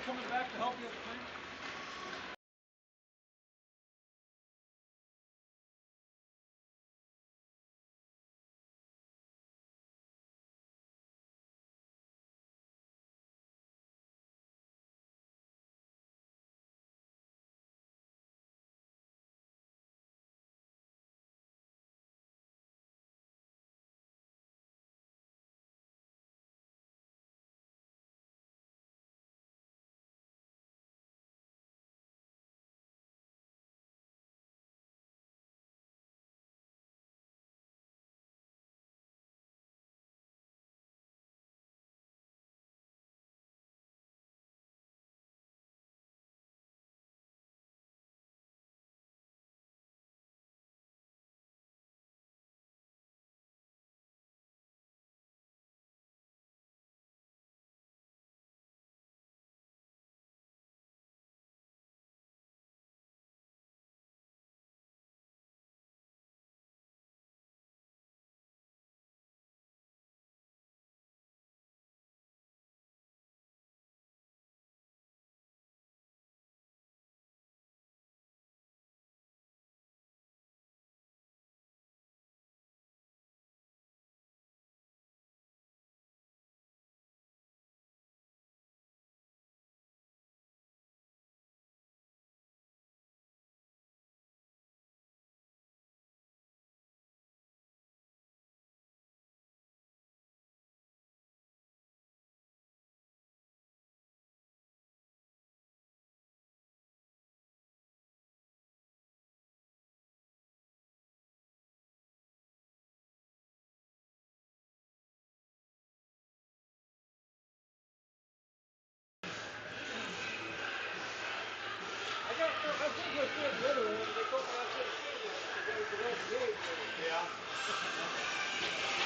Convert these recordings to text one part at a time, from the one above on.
coming back to help you at the thing?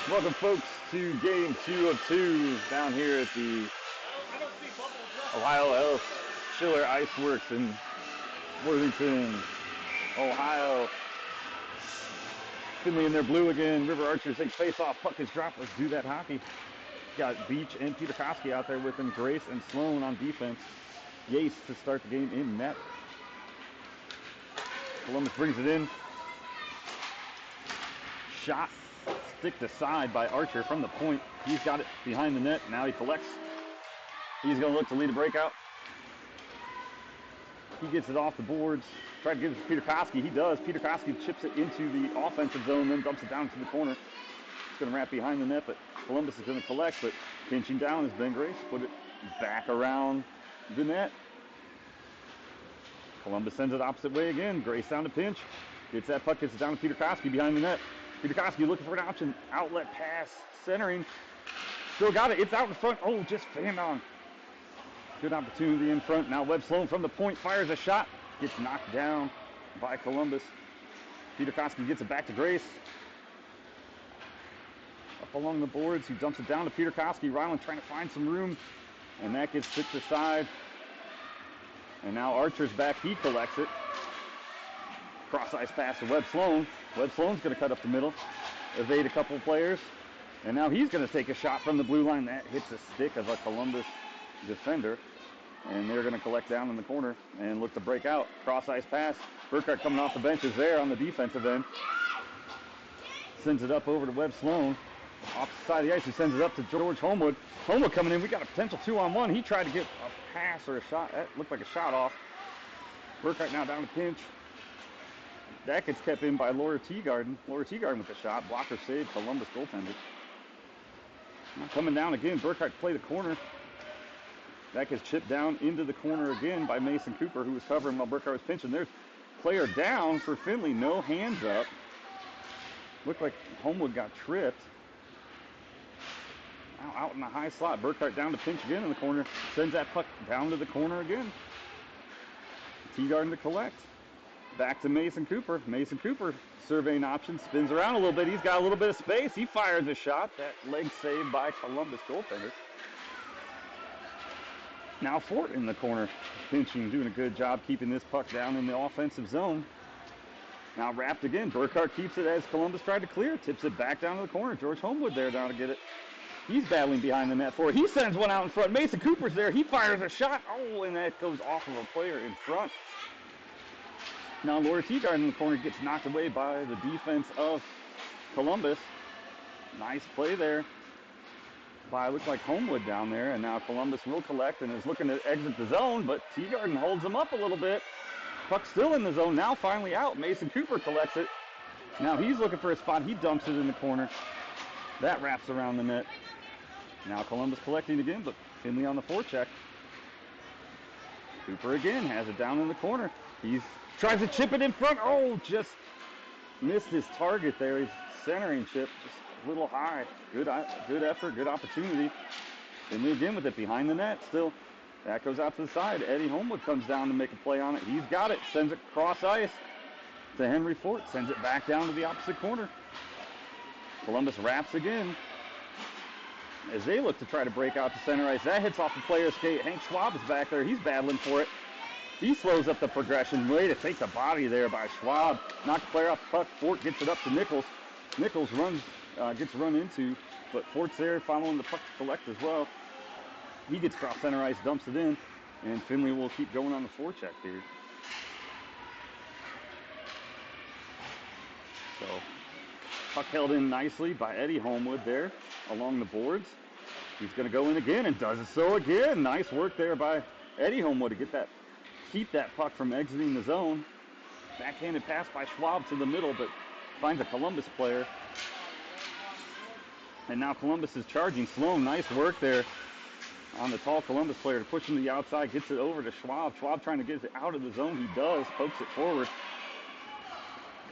Welcome, folks, to game 2 of 2 down here at the OhioHealth Schiller Iceworks in Worthington, Ohio. Findlay in their blue again. River Archers take face off. Puck is dropped. Let's do that hockey. Got Beach and Peter Koski out there with them. Grace and Sloan on defense. Yates to start the game in net. Columbus brings it in. Shot. Stick to side by Archer from the point. He's got it behind the net. Now he collects. He's going to look to lead a breakout. He gets it off the boards. Try to give it to Peter Koski. He does. Peter Koski chips it into the offensive zone, then dumps it down to the corner. It's going to wrap behind the net, but Columbus is going to collect. But pinching down is Ben Grace. Put it back around the net. Columbus sends it opposite way again. Grace down to pinch. Gets that puck. Gets it down to Peter Koski behind the net. Peter Koski looking for an option. Outlet pass. Centering. Still got it. It's out in front. Oh, just fanned on. Good opportunity in front. Now Webb Sloan from the point fires a shot. Gets knocked down by Columbus. Peter Koski gets it back to Grace. Up along the boards. He dumps it down to Peter Koski. Ryland trying to find some room. And that gets sticked aside. And now Archer's back. He collects it. Cross ice pass to Webb Sloan. Webb Sloan's going to cut up the middle. Evade a couple players. And now he's going to take a shot from the blue line. That hits a stick of a Columbus defender. And they're going to collect down in the corner and look to break out. Cross ice pass. Burkhart coming off the bench is there on the defensive end. Sends it up over to Webb Sloan. Off the side of the ice, he sends it up to George Homewood. Homewood coming in. We got a potential 2-on-1. He tried to get a pass or a shot. That looked like a shot off. Burkhart now down to pinch. That gets kept in by Laura Teagarden. Laura Teagarden with the shot. Blocker save. Columbus goaltender. Now coming down again. Burkhart play the corner. That gets chipped down into the corner again by Mason Cooper, who was covering while Burkhart was pinching. There's player down for Findlay. No hands up. Looked like Homewood got tripped. Now out in the high slot. Burkhart down to pinch again in the corner. Sends that puck down to the corner again. Teagarden to collect. Back to Mason Cooper. Mason Cooper surveying options. Spins around a little bit. He's got a little bit of space. He fires a shot. That leg saved by Columbus goaltender. Now Fort in the corner. Pinching, doing a good job keeping this puck down in the offensive zone. Now wrapped again. Burkhart keeps it as Columbus tried to clear. Tips it back down to the corner. George Homewood there now to get it. He's battling behind the net for it. He sends one out in front. Mason Cooper's there. He fires a shot. Oh, and that goes off of a player in front. Now Laura Teagard in the corner gets knocked away by the defense of Columbus. Nice play there by, looks like Homewood down there. And now Columbus will collect and is looking to exit the zone, but Teagard holds him up a little bit. Puck still in the zone, now finally out. Mason Cooper collects it. Now he's looking for a spot. He dumps it in the corner. That wraps around the net. Now Columbus collecting again, but Findlay on the forecheck. Cooper again has it down in the corner. He tries to chip it in front. Oh, just missed his target there. He's centering chip just a little high. Good effort, good opportunity. Findlay again with it behind the net still. That goes out to the side. Eddie Homewood comes down to make a play on it. He's got it. Sends it cross ice to Henry Fort. Sends it back down to the opposite corner. Columbus wraps again as they look to try to break out to center ice. That hits off the player's skate. Hank Schwab is back there. He's battling for it. He slows up the progression. Way to take the body there by Schwab. Knocked the player off the puck. Fort gets it up to Nichols. Nichols gets run into, but Fort's there following the puck to collect as well. He gets cross center ice, dumps it in, and Findlay will keep going on the forecheck here. So, puck held in nicely by Eddie Homewood there along the boards. He's going to go in again and does it so again. Nice work there by Eddie Homewood to keep that puck from exiting the zone. Backhanded pass by Schwab to the middle, but finds a Columbus player. And now Columbus is charging. Sloan, nice work there on the tall Columbus player to push him to the outside, gets it over to Schwab. Schwab trying to get it out of the zone. He does, pokes it forward.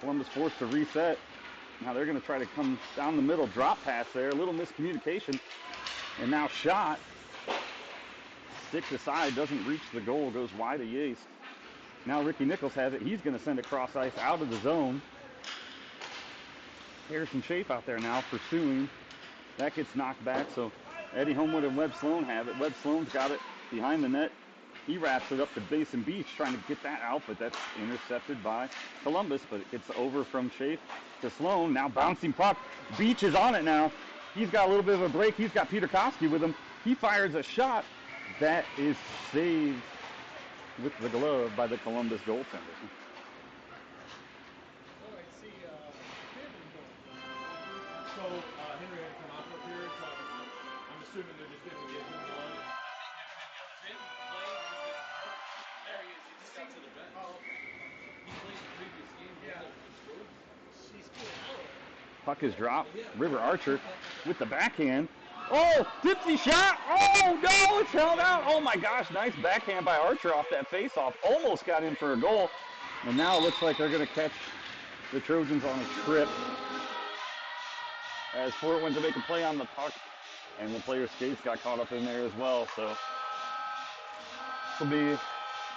Columbus forced to reset. Now they're going to try to come down the middle, drop pass there, a little miscommunication. And now shot. Stick to side, doesn't reach the goal, goes wide of Yace. Now Ricky Nichols has it. He's going to send it cross ice out of the zone. Harrison Chafe out there now pursuing. That gets knocked back, so Eddie Homewood and Webb Sloan have it. Webb Sloan's got it behind the net. He wraps it up to Basin Beach, trying to get that out, but that's intercepted by Columbus, but it gets over from Chafe to Sloan. Now bouncing puck. Beach is on it now. He's got a little bit of a break. He's got Peter Koski with him. He fires a shot. That is saved with the glove by the Columbus goaltender. Henry had to come out for a period, so I'm assuming they're just going to give him blood. There he is. He just got to the bench. Oh, okay. He plays the previous game. Yeah. She's cool. Puck is dropped. River Archer with the backhand. Oh, 50 shot. Oh, no, it's held out. Oh, my gosh, nice backhand by Archer off that faceoff. Almost got in for a goal. And now it looks like they're going to catch the Trojans on a trip. As Fort went to make a play on the puck, and the player's skates got caught up in there as well. So this will be an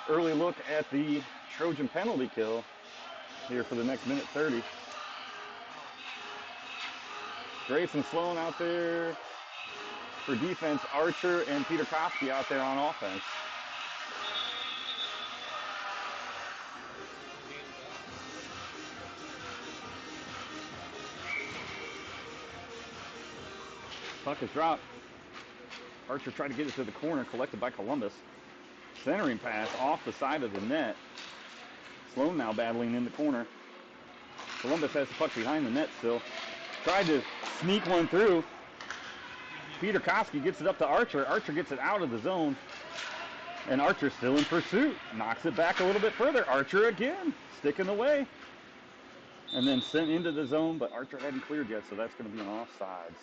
early look at the Trojan penalty kill here for the next minute 30. Grayson Sloan out there for defense. Archer and Peter Koski out there on offense. Puck is dropped. Archer tried to get it to the corner, collected by Columbus. Centering pass off the side of the net. Sloan now battling in the corner. Columbus has the puck behind the net still. Tried to sneak one through. Peter Koski gets it up to Archer. Archer gets it out of the zone. And Archer's still in pursuit. Knocks it back a little bit further. Archer again, sticking away. And then sent into the zone, but Archer hadn't cleared yet, so that's going to be an offsides.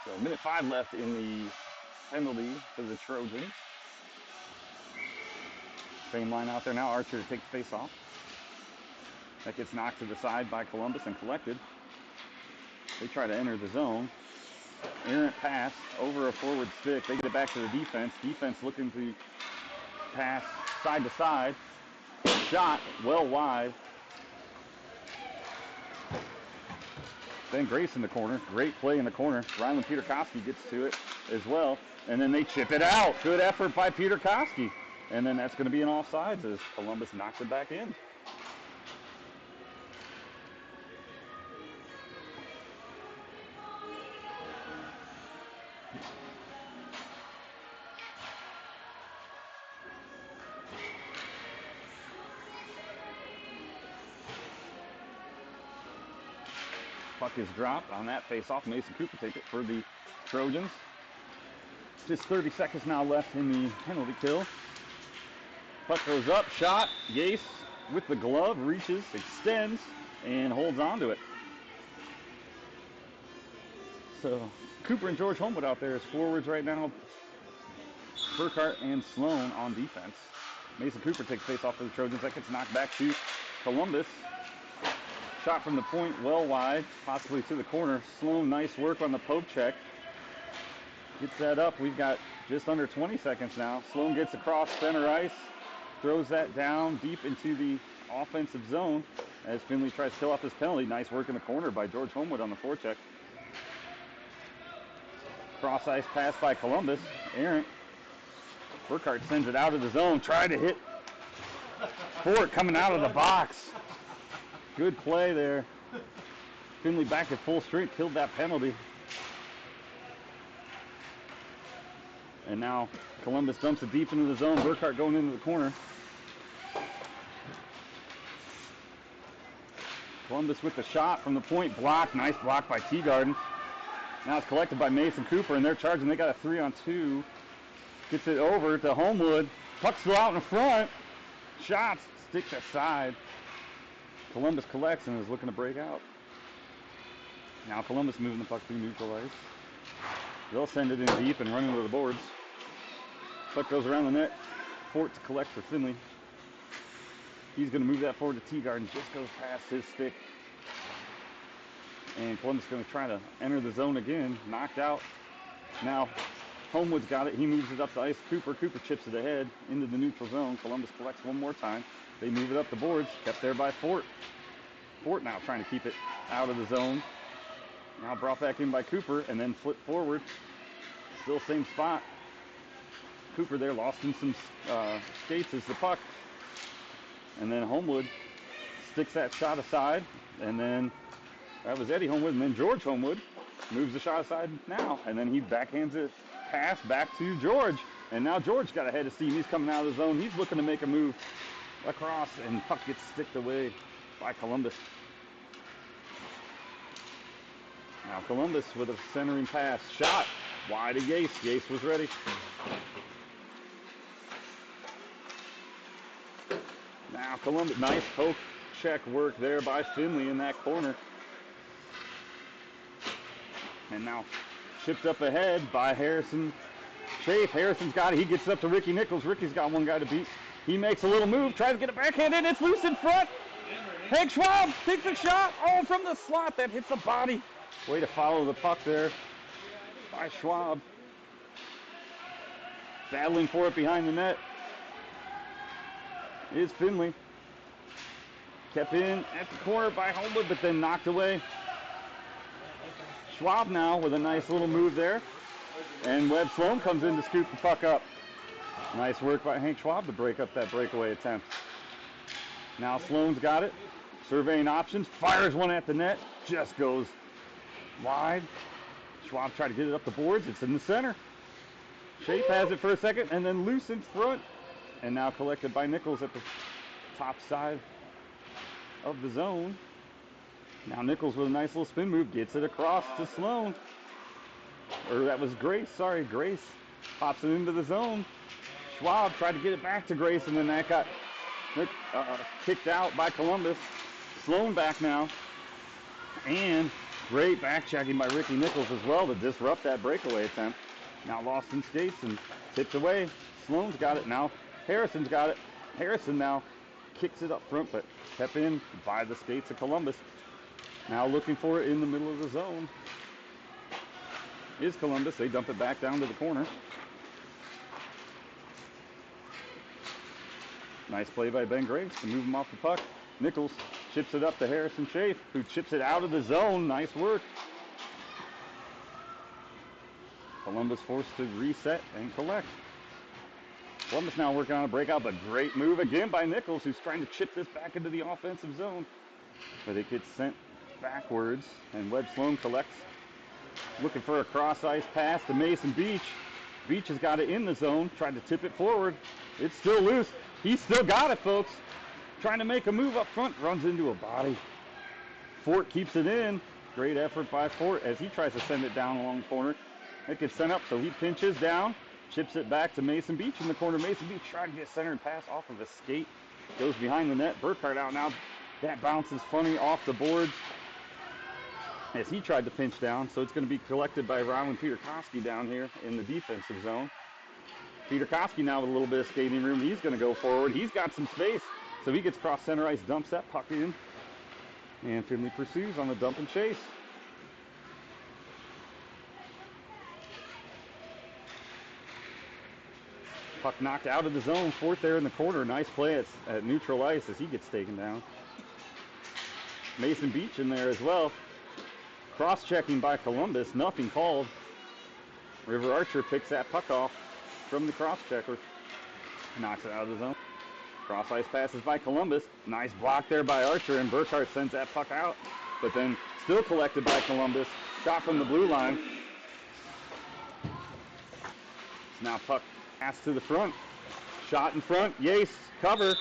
So minute 5 left in the penalty for the Trojans. Same line out there now. Archer to take the face off. That gets knocked to the side by Columbus and collected. They try to enter the zone. Errant pass over a forward stick. They get it back to the defense. Defense looking to pass side to side. Shot well wide. Ben Grace in the corner. Great play in the corner. Rylan Peter Koski gets to it as well. And then they chip it out. Good effort by Peter Koski. And then that's going to be an offsides as Columbus knocks it back in. Puck is dropped on that face-off. Mason Cooper takes it for the Trojans. Just 30 seconds now left in the penalty kill. Puck goes up, shot. Yace with the glove, reaches, extends, and holds on to it. So Cooper and George Homewood out there as forwards right now. Burkhart and Sloan on defense. Mason Cooper takes face off for the Trojans. That gets knocked back to Columbus. Shot from the point, well wide, possibly to the corner. Sloan, nice work on the poke check. Gets that up. We've got just under 20 seconds now. Sloan gets across center ice, throws that down deep into the offensive zone as Findlay tries to kill off this penalty. Nice work in the corner by George Homewood on the forecheck. Cross ice pass by Columbus. Errant. Burkhart sends it out of the zone. Try to hit Fort coming out of the box. Good play there. Findlay back at full strength, killed that penalty. And now Columbus dumps it deep into the zone. Burkhart going into the corner. Columbus with the shot from the point, blocked. Nice block by Teagarden. Now it's collected by Mason Cooper, and they're charging. They got a 3-on-2. Gets it over to Homewood. Puck's still out in front. Shots stick aside. Columbus collects and is looking to break out. Now Columbus moving the puck through neutral ice. They'll send it in deep and run into the boards. Puck goes around the net. Fort to collect for Findlay. He's going to move that forward to Teagarden. Just goes past his stick. And Columbus going to try to enter the zone again. Knocked out. Now Homewood's got it. He moves it up the ice. Cooper chips it ahead into the neutral zone. Columbus collects one more time. They move it up the boards. Kept there by Fort. Fort now trying to keep it out of the zone. Now brought back in by Cooper and then flipped forward. Still same spot. Cooper there lost in some skates as the puck. And then Homewood sticks that shot aside. And then that was Eddie Homewood. And then George Homewood moves the shot aside now. And then he backhands it pass back to George. And now George got ahead of steam. He's coming out of the zone. He's looking to make a move across. And puck gets sticked away by Columbus. Now Columbus with a centering pass. Shot wide of Yace. Yace was ready. Now Columbus, nice poke check work there by Findlay in that corner. And now shipped up ahead by Harrison Chafe. Harrison's got it. He gets up to Ricky Nichols. Ricky's got one guy to beat. He makes a little move, tries to get it backhanded. It's loose in front. Hank Schwab takes a shot. Oh, from the slot that hits the body. Way to follow the puck there by Schwab. Battling for it behind the net is Findlay. Kept in at the corner by Homewood, but then knocked away. Schwab now with a nice little move there. And Webb Sloan comes in to scoop the puck up. Nice work by Hank Schwab to break up that breakaway attempt. Now Sloan's got it. Surveying options. Fires one at the net. Just goes wide. Schwab tried to get it up the boards. It's in the center. Shape has it for a second and then loose in front. And now collected by Nichols at the top side of the zone. Now Nichols with a nice little spin move gets it across to Sloan. Or that was Grace, sorry, Grace pops it into the zone. Schwab tried to get it back to Grace and then that got kicked out by Columbus. Sloan back now. And great back checking by Ricky Nichols as well to disrupt that breakaway attempt. Now lost in skates and tipped away. Sloan's got it now. Harrison's got it. Harrison now kicks it up front, but kept in by the skates of Columbus. Now looking for it in the middle of the zone is Columbus. They dump it back down to the corner. Nice play by Ben Graves to move him off the puck. Nichols chips it up to Harrison Chafe, who chips it out of the zone. Nice work. Columbus forced to reset and collect. Columbus now working on a breakout, but great move again by Nichols, who's trying to chip this back into the offensive zone. But it gets sent backwards, and Webb Sloan collects. Looking for a cross-ice pass to Mason Beach. Beach has got it in the zone, tried to tip it forward. It's still loose. He's still got it, folks. Trying to make a move up front, runs into a body. Fort keeps it in. Great effort by Fort as he tries to send it down along the corner. It gets sent up, so he pinches down, chips it back to Mason Beach in the corner. Mason Beach trying to get center and pass off of a skate. Goes behind the net. Burkhardt out now. That bounces funny off the board as he tried to pinch down. So it's going to be collected by Rylan Peterkowski down here in the defensive zone. Peterkowski now with a little bit of skating room. He's going to go forward. He's got some space. So he gets cross center ice, dumps that puck in. And Findlay pursues on the dump and chase. Puck knocked out of the zone. Fort there in the corner. Nice play at neutral ice as he gets taken down. Mason Beach in there as well. Cross-checking by Columbus. Nothing called. River Archer picks that puck off from the cross-checker. Knocks it out of the zone. Cross-ice passes by Columbus. Nice block there by Archer, and Burkhardt sends that puck out. But then still collected by Columbus. Shot from the blue line. Now puck passed to the front. Shot in front. Yace, cover.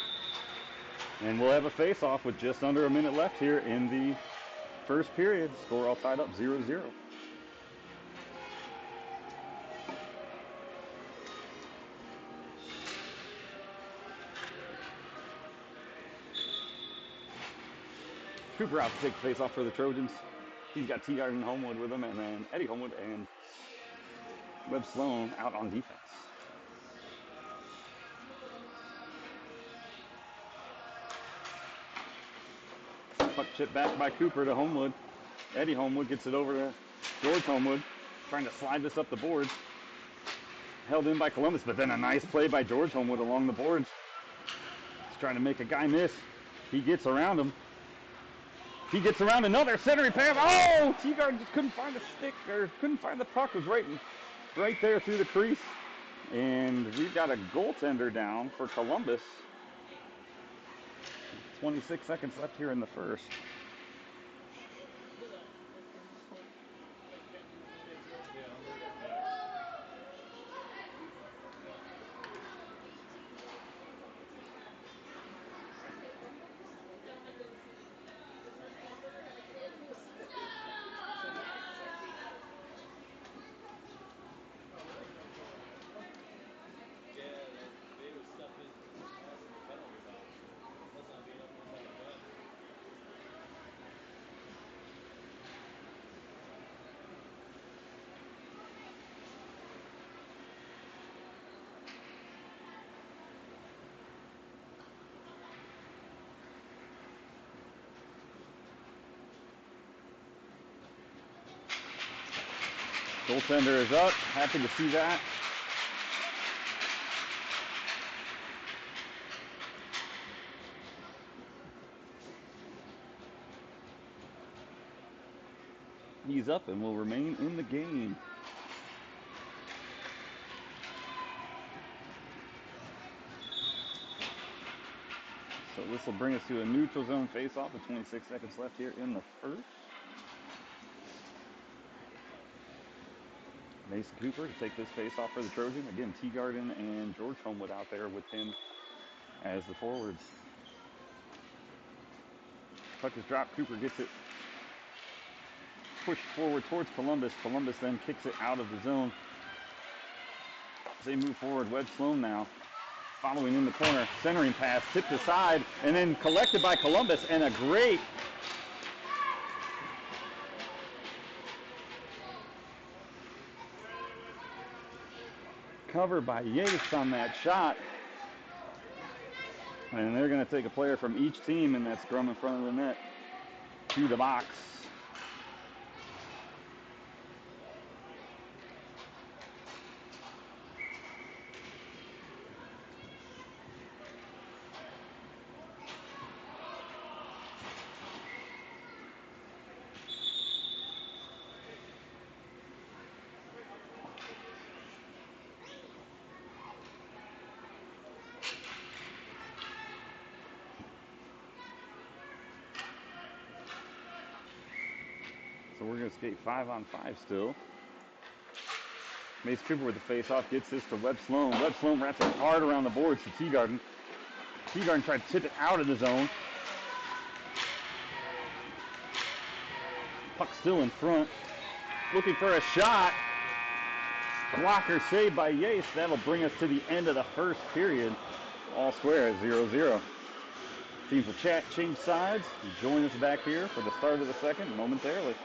And we'll have a face-off with just under a minute left here in the first period. Score all tied up 0-0. Cooper out to take the face-off for the Trojans. He's got T-Guard and Homewood with him, and then Eddie Homewood and Webb Sloan out on defense. Puck chip back by Cooper to Homewood. Eddie Homewood gets it over to George Homewood, trying to slide this up the boards. Held in by Columbus, but then a nice play by George Homewood along the boards. He's trying to make a guy miss. He gets around him. He gets around another centering pass. Oh! T-Guard just couldn't find the stick, or couldn't find the puck. It was right there through the crease. And we've got a goaltender down for Columbus. 26 seconds left here in the first. Goaltender is up. Happy to see that. He's up and will remain in the game. So this will bring us to a neutral zone face-off with 26 seconds left here in the first. Mason Cooper to take this face-off for the Trojan. Again, T-Garden and George Homewood out there with him as the forwards. Puck is dropped. Cooper gets it pushed forward towards Columbus. Columbus then kicks it out of the zone. As they move forward, Webb Sloan now following in the corner. Centering pass, tipped aside, and then collected by Columbus, and a great cover by Yates on that shot. And they're going to take a player from each team in that scrum in front of the net to the box. So we're going to skate 5-on-5 still. Mace Cooper with the face-off gets this to Webb Sloan. Webb Sloan wraps it hard around the boards to T-Garden. T-Garden tried to tip it out of the zone. Puck still in front. Looking for a shot. Blocker saved by Yates. That'll bring us to the end of the first period. All square at 0-0. Teams will change sides. Join us back here for the start of the second momentarily.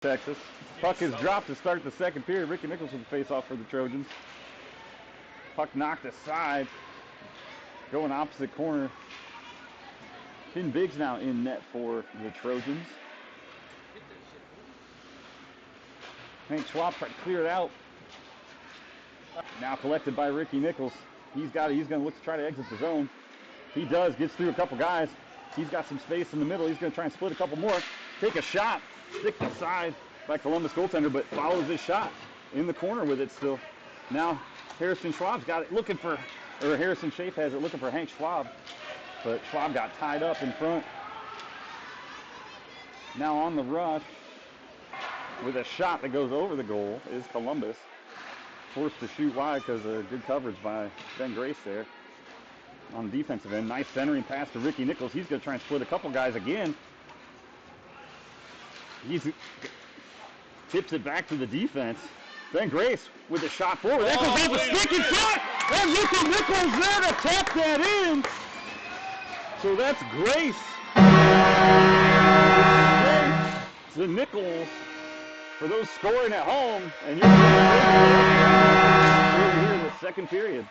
Texas. Puck is dropped to start the second period. Ricky Nichols with the face-off for the Trojans. Puck knocked aside. Going opposite corner. Finn Biggs now in net for the Trojans. Hank Schwab tried to clear it out. Now collected by Ricky Nichols. He's going to look to try to exit the zone. He does, gets through a couple guys. He's got some space in the middle. He's going to try and split a couple more. Take a shot. Stick inside by Columbus goaltender, but follows his shot in the corner with it still. Now Harrison Schwab's got it Harrison Schaaf has it looking for Hank Schwab, but Schwab got tied up in front. Now on the rush with a shot that goes over the goal is Columbus. Forced to shoot wide because of good coverage by Ben Grace there on the defensive end. Nice centering pass to Ricky Nichols. He's going to try and split a couple guys again. He tips it back to the defense. Ben Grace with a shot forward. That goes off a stick and shot! And Ricky Nichols there to tap that in. So that's Grace. To Nichols for those scoring at home. And you're here in the second period.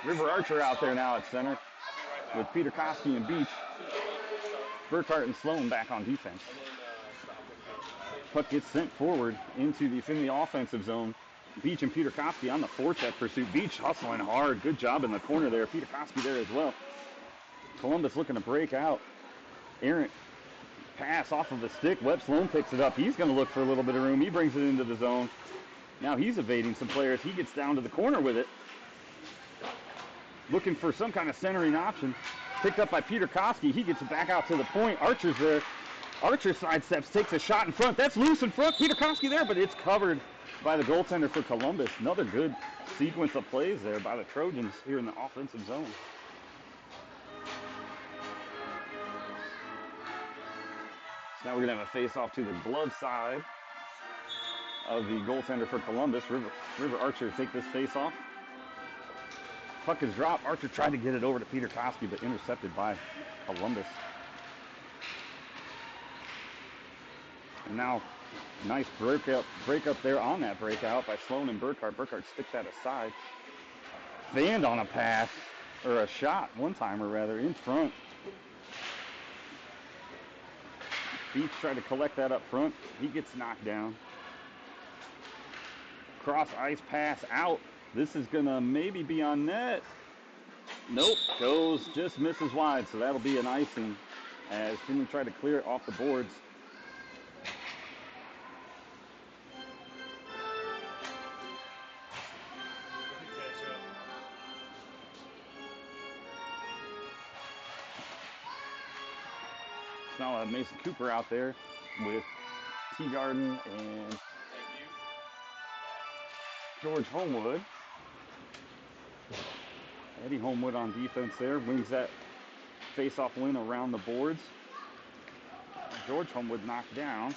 River Archer out there now at center with Peter Koski and Beach. Burkhart and Sloan back on defense. Puck gets sent forward into the Findlay offensive zone. Beach and Peter Koski on the forecheck pursuit. Beach hustling hard. Good job in the corner there. Peter Koski there as well. Columbus looking to break out. Errant pass off of the stick. Webb Sloan picks it up. He's going to look for a little bit of room. He brings it into the zone. Now he's evading some players. He gets down to the corner with it. Looking for some kind of centering option. Picked up by Peter Koski. He gets it back out to the point. Archer's there. Archer sidesteps, takes a shot in front. That's loose in front. Peter Koski there, but it's covered by the goaltender for Columbus. Another good sequence of plays there by the Trojans here in the offensive zone. So now we're going to have a face-off to the glove side of the goaltender for Columbus. River Archer take this face-off. Puck is dropped. Archer tried to get it over to Peter Koski, but intercepted by Columbus. And now, nice breakup there on that breakout by Sloan and Burkhart. Burkhart stick that aside. Fanned on a pass, or a shot, one-timer rather, in front. Beach tried to collect that up front. He gets knocked down. Cross ice pass out. This is going to maybe be on net. Nope, just misses wide, so that'll be an icing as Findlay tried to clear it off the boards. Now Mason Cooper out there with Teagarden and George Homewood. Eddie Homewood on defense there, wins that face-off win around the boards. George Homewood knocked down.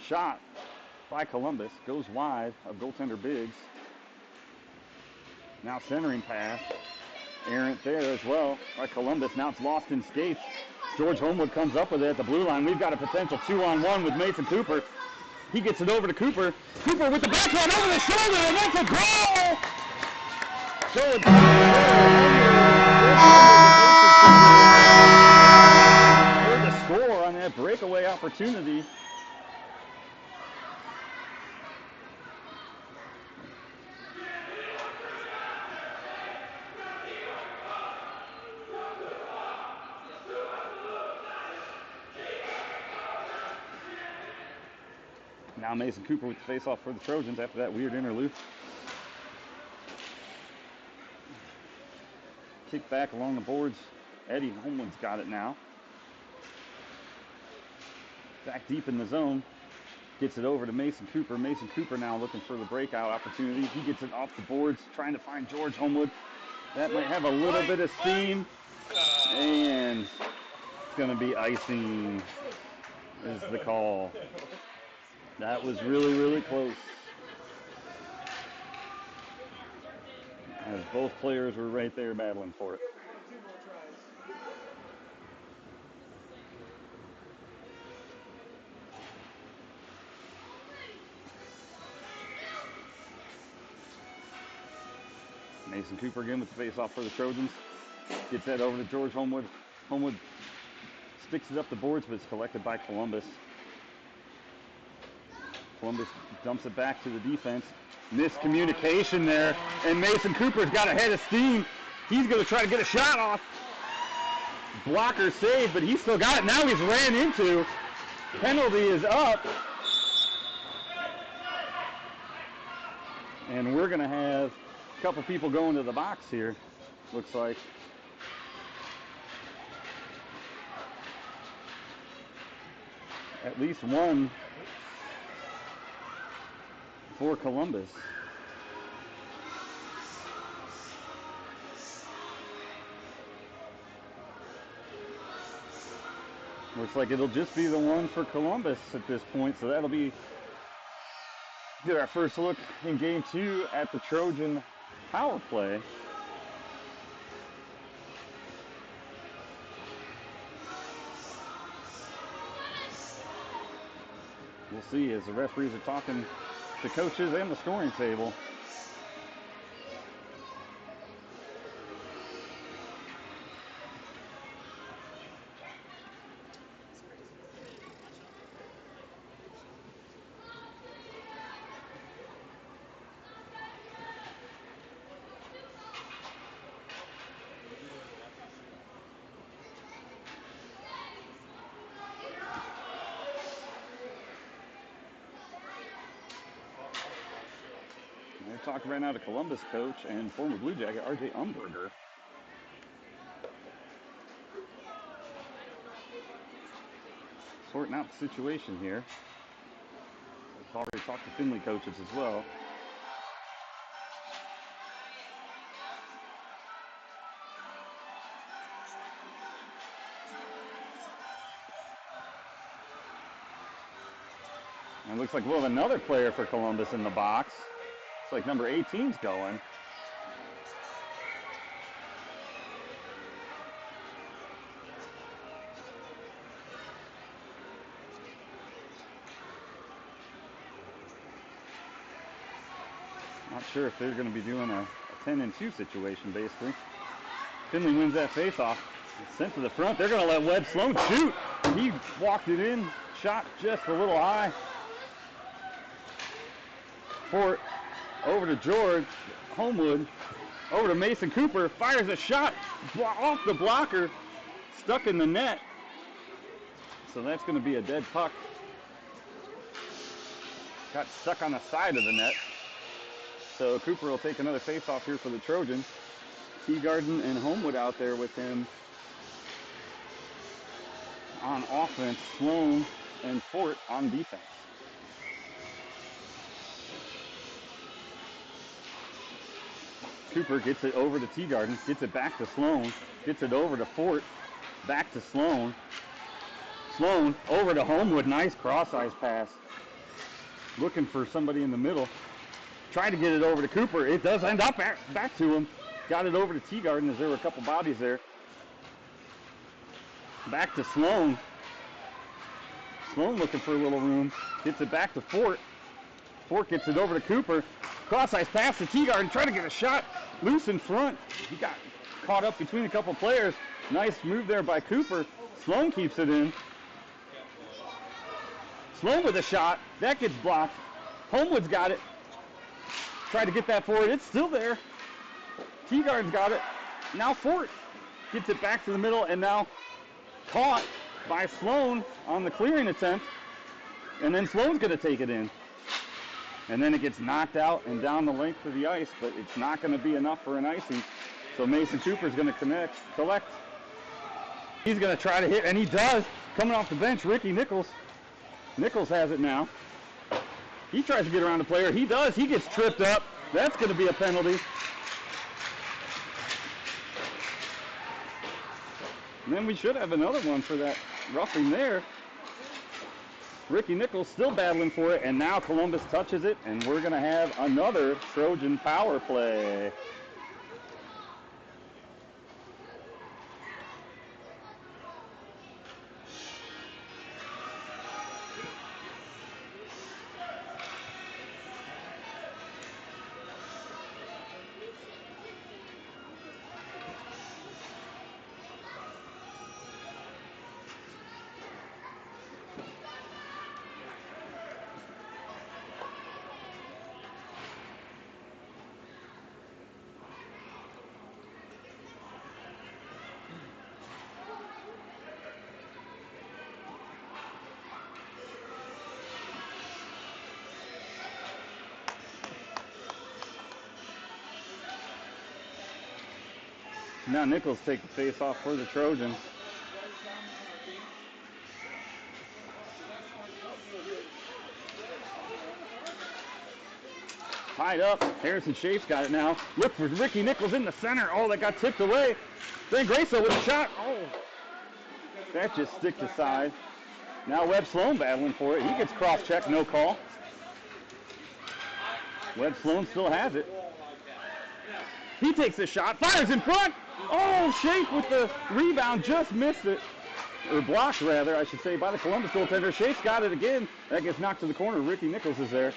Shot by Columbus, goes wide of goaltender Biggs. Now centering pass, errant there as well by Columbus. Now it's lost in skates. George Homewood comes up with it at the blue line. We've got a potential 2-on-1 with Mason Cooper. He gets it over to Cooper. Cooper with the backhand over the shoulder, and that's a goal! So it's for the score on that breakaway opportunity. Now Mason Cooper with the face-off for the Trojans after that weird interlude. Kick back along the boards. Eddie Homewood's got it now. Back deep in the zone. Gets it over to Mason Cooper. Mason Cooper now looking for the breakout opportunity. He gets it off the boards, trying to find George Homewood. That might have a little bit of steam. And it's going to be icing is the call. That was really, really close. As both players were right there battling for it. Mason Cooper again with the face-off for the Trojans. Gets that over to George Homewood. Homewood sticks it up the boards, but it's collected by Columbus. Columbus dumps it back to the defense. Miscommunication there, and Mason Cooper's got a head of steam. He's going to try to get a shot off. Blocker saved, but he's still got it. Now he's ran into. Penalty is up. And we're going to have a couple people going to the box here, looks like. At least one for Columbus. Looks like it'll just be the one for Columbus at this point, so that'll be get our first look in game 2 at the Trojan power play. We'll see as the referees are talking to coaches and the scoring table. We're talking right now to Columbus coach and former Blue Jacket RJ Umberger. Sorting out the situation here. We've already talked to Findlay coaches as well. And it looks like we'll have another player for Columbus in the box. It's like number 18's going. Not sure if they're going to be doing a 10-2 situation, basically. Findlay wins that faceoff. Sent to the front. They're going to let Webb Sloan shoot. He walked it in shot just a little high. Fort over to George. Homewood over to Mason Cooper. Fires a shot off the blocker. Stuck in the net. So that's going to be a dead puck. Got stuck on the side of the net. So Cooper will take another face-off here for the Trojans. Teagarden and Homewood out there with him on offense. Sloan and Fort on defense. Cooper gets it over to Teagarden, gets it back to Sloan, gets it over to Fort, back to Sloan. Sloan over to Homewood, nice cross-ice pass. Looking for somebody in the middle. Trying to get it over to Cooper. It does end up back to him. Got it over to Teagarden as there were a couple bodies there. Back to Sloan. Sloan looking for a little room. Gets it back to Fort. Fort gets it over to Cooper. Cross-ice pass to Teagarden. Trying to get a shot loose in front. He got caught up between a couple players. Nice move there by Cooper. Sloan keeps it in. Sloan with a shot. That gets blocked. Homewood's got it. Tried to get that forward. It's still there. Teagarden's got it. Now Fort gets it back to the middle and now caught by Sloan on the clearing attempt. And then Sloan's going to take it in. And then it gets knocked out and down the length of the ice, but it's not going to be enough for an icing. So Mason Cooper's going to collect. He's going to try to hit, and he does. Coming off the bench, Ricky Nichols. Nichols has it now. He tries to get around the player. He does. He gets tripped up. That's going to be a penalty. And then we should have another one for that roughing there. Ricky Nichols still battling for it, and now Columbus touches it, and we're going to have another Trojan power play. Now Nichols take the face off for the Trojans. Tied up. Harrison Shafe's got it now. Look for Ricky Nichols in the center. Oh, that got tipped away. Then Graco with a shot. Oh, that just sticked aside. Now Webb Sloan battling for it. He gets cross-checked, no call. Webb Sloan still has it. He takes a shot, fires in front. Oh, Shafe with the rebound, just missed it. Or blocked, rather, I should say, by the Columbus goaltender. Shafe's got it again. That gets knocked to the corner. Ricky Nichols is there.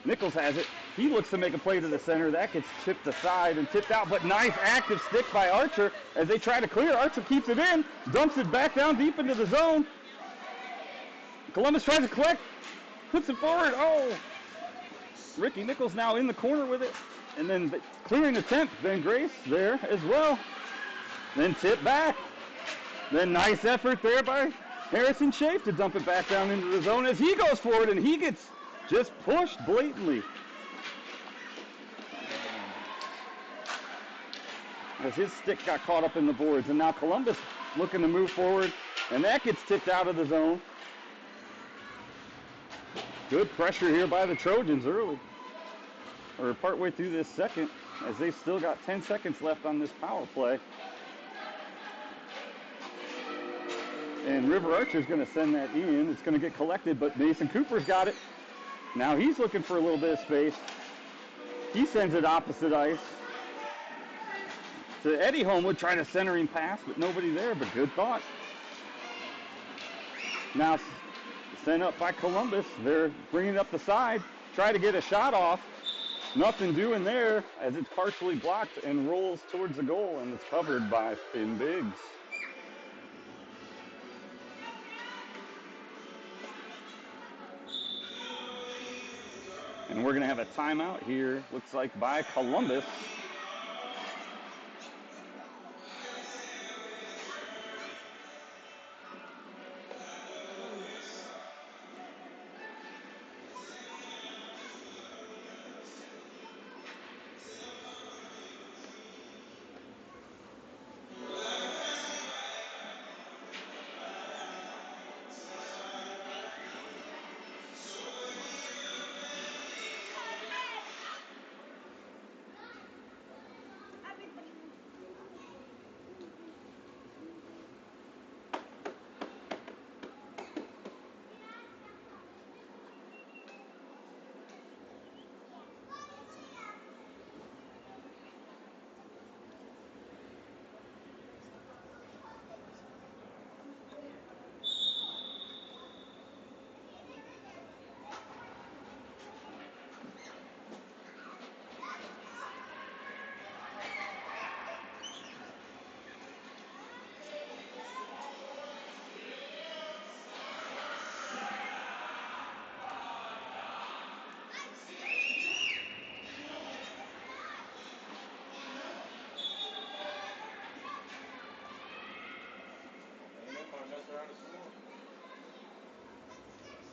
Nichols has it. He looks to make a play to the center. That gets tipped aside and tipped out, but nice active stick by Archer as they try to clear. Archer keeps it in, dumps it back down deep into the zone. Columbus tries to collect, puts it forward. Oh, Ricky Nichols now in the corner with it. And then the clearing attempt, Ben Grace there as well. Then tip back. Then nice effort there by Harrison Shafe to dump it back down into the zone as he goes forward and he gets just pushed blatantly. As his stick got caught up in the boards. And now Columbus looking to move forward and that gets tipped out of the zone. Good pressure here by the Trojans early. Or partway through this second, as they've still got 10 seconds left on this power play. And River Archer's going to send that in. It's going to get collected, but Mason Cooper's got it. Now he's looking for a little bit of space. He sends it opposite ice to Eddie Homewood, trying to centering pass, but nobody there, but good thought. Now sent up by Columbus. They're bringing it up the side. Try to get a shot off. Nothing doing there as it's partially blocked and rolls towards the goal, and it's covered by Finn Biggs. And we're going to have a timeout here, looks like by Columbus.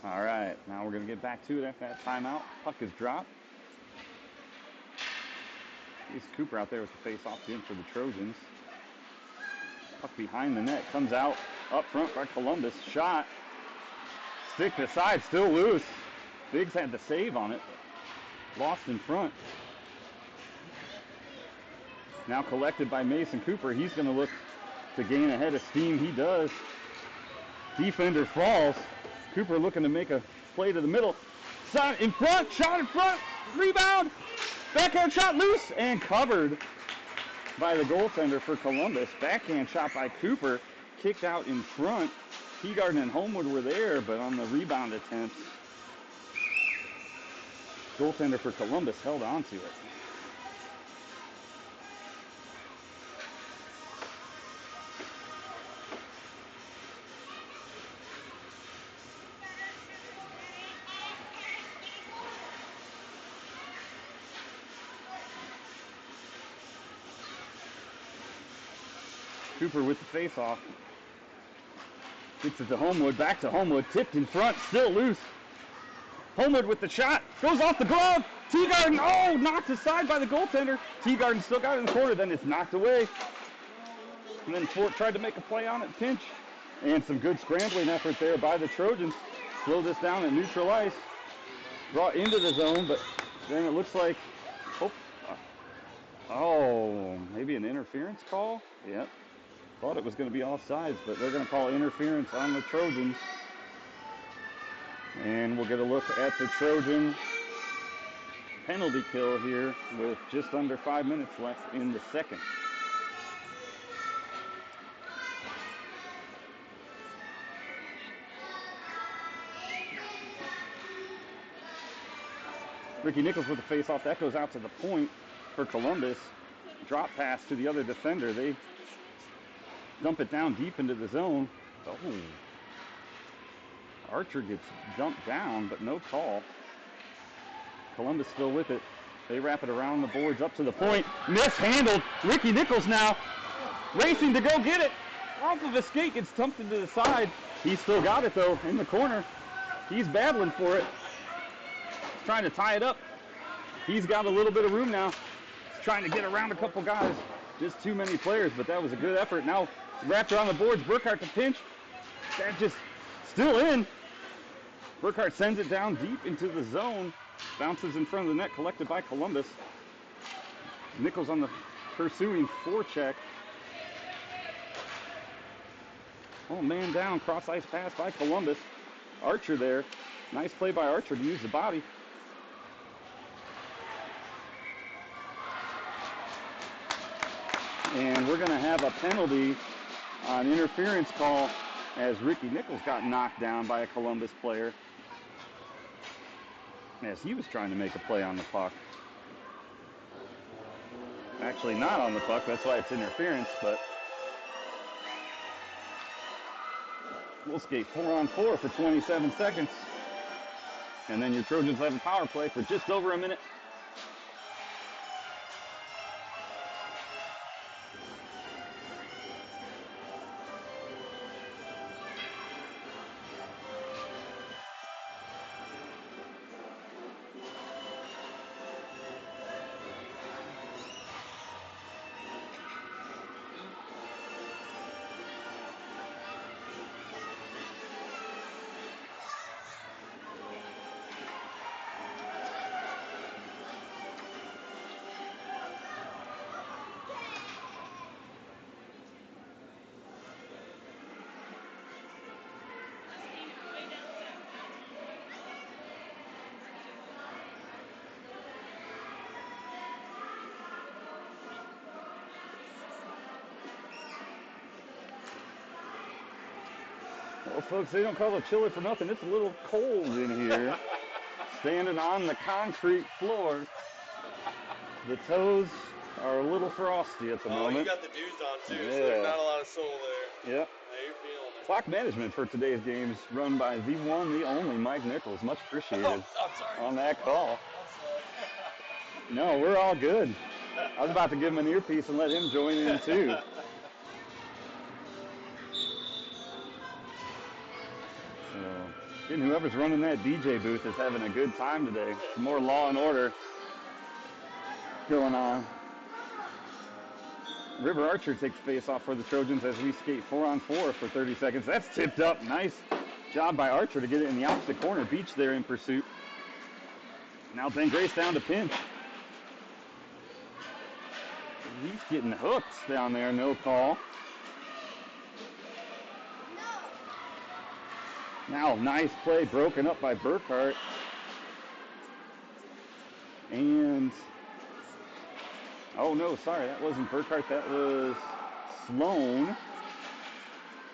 All right, now we're going to get back to it after that timeout. Puck is dropped. Here's Cooper out there with the face-off in for the Trojans. Puck behind the net, comes out up front by Columbus. Shot. Stick to side, still loose. Biggs had the save on it. Lost in front. Now collected by Mason Cooper. He's going to look to gain a head of steam. He does. Defender falls. Cooper looking to make a play to the middle. Shot in front, rebound. Backhand shot loose and covered by the goaltender for Columbus. Backhand shot by Cooper, kicked out in front. Teagarden and Homewood were there, but on the rebound attempt, goaltender for Columbus held on to it. Cooper with the face-off. Gets it to Homewood, back to Homewood, tipped in front, still loose. Homewood with the shot, goes off the glove. Teagarden, oh, knocked aside by the goaltender. Teagarden still got it in the corner, then it's knocked away. And then Fort tried to make a play on it, pinch. And some good scrambling effort there by the Trojans. Slow this down at neutral ice. Brought into the zone, but then it looks like, maybe an interference call? Yep. Thought it was going to be offsides, but they're going to call interference on the Trojans. And we'll get a look at the Trojan penalty kill here with just under 5 minutes left in the second. Ricky Nichols with the face-off. That goes out to the point for Columbus. Drop pass to the other defender. They dump it down deep into the zone. Oh. Archer gets dumped down, but no call. Columbus still with it. They wrap it around the boards up to the point. Mishandled. Ricky Nichols now racing to go get it. Off of his skate, gets dumped into the side. He's still got it, though, in the corner. He's battling for it. He's trying to tie it up. He's got a little bit of room now. He's trying to get around a couple guys. Just too many players, but that was a good effort. Now wrapped around the boards. Burkhart to pinch. That just still in. Burkhart sends it down deep into the zone. Bounces in front of the net, collected by Columbus. Nichols on the pursuing forecheck. Oh, man down. Cross ice pass by Columbus. Archer there. Nice play by Archer to use the body. And we're going to have a penalty on interference call as Ricky Nichols got knocked down by a Columbus player as he was trying to make a play on the puck. Actually not on the puck, that's why it's interference, but we'll skate 4-on-4 for 27 seconds. And then your Trojans have a power play for just over a minute. Well, folks, they don't call it chilly for nothing. It's a little cold in here. Standing on the concrete floor. The toes are a little frosty at the moment. Oh, you got the dudes on too, Yeah. so there's not a lot of soul there. Yep. How you feeling? Clock management for today's games run by the one, the only Mike Nichols. Much appreciated I'm sorry. on that call. I'm sorry. No, we're all good. I was about to give him an earpiece and let him join in too. So, and whoever's running that DJ booth is having a good time today. Some more law and order going on. River Archer takes face off for the Trojans as we skate 4-on-4 for 30 seconds. That's tipped up. Nice job by Archer to get it in the opposite corner. Beach there in pursuit. Now Ben Grace down to pinch. He's getting hooked down there. No call. Now, nice play broken up by Burkhart. And, oh no, sorry, that wasn't Burkhart, that was Sloan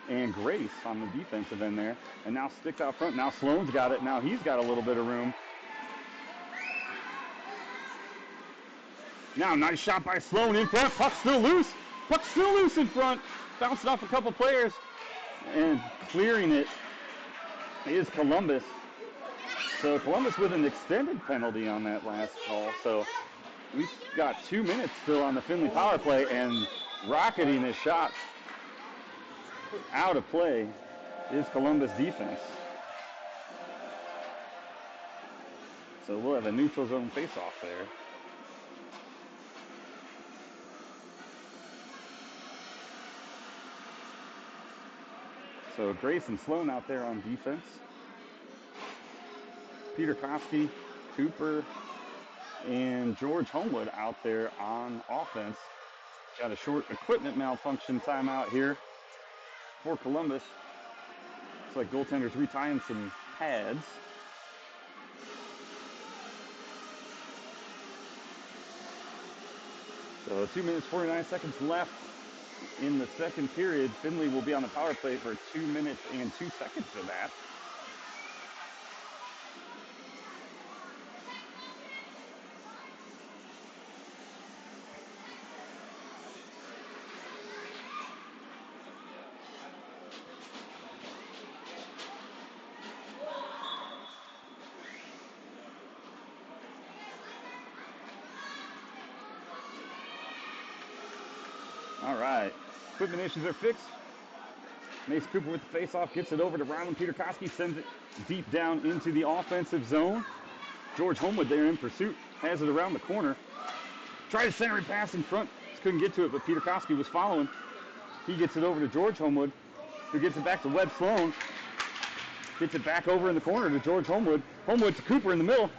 and Grace on the defensive end there. And now sticks out front. Now Sloan's got it. Now he's got a little bit of room. Now, nice shot by Sloan in front. Puck's still loose. Puck's still loose in front. Bouncing off a couple players. And clearing it is Columbus. So Columbus with an extended penalty on that last call. So we've got 2 minutes still on the Findlay power play, and rocketing his shot out of play is Columbus defense. So we'll have a neutral zone face-off there. So Grace and Sloan out there on defense. Peter Koski, Cooper, and George Homewood out there on offense. Got a short equipment malfunction timeout here for Columbus. Looks like goaltender's retying some pads. So 2 minutes, 49 seconds left in the second period. Findlay will be on the power play for 2 minutes and 2 seconds of that. All right, equipment issues are fixed. Mace Cooper with the face-off, gets it over to Ryland Peter Koski, sends it deep down into the offensive zone. George Homewood there in pursuit, has it around the corner. Tried a centering pass in front, just couldn't get to it, but Peter Koski was following. He gets it over to George Homewood, who gets it back to Webb Sloan. Gets it back over in the corner to George Homewood. Homewood to Cooper in the middle.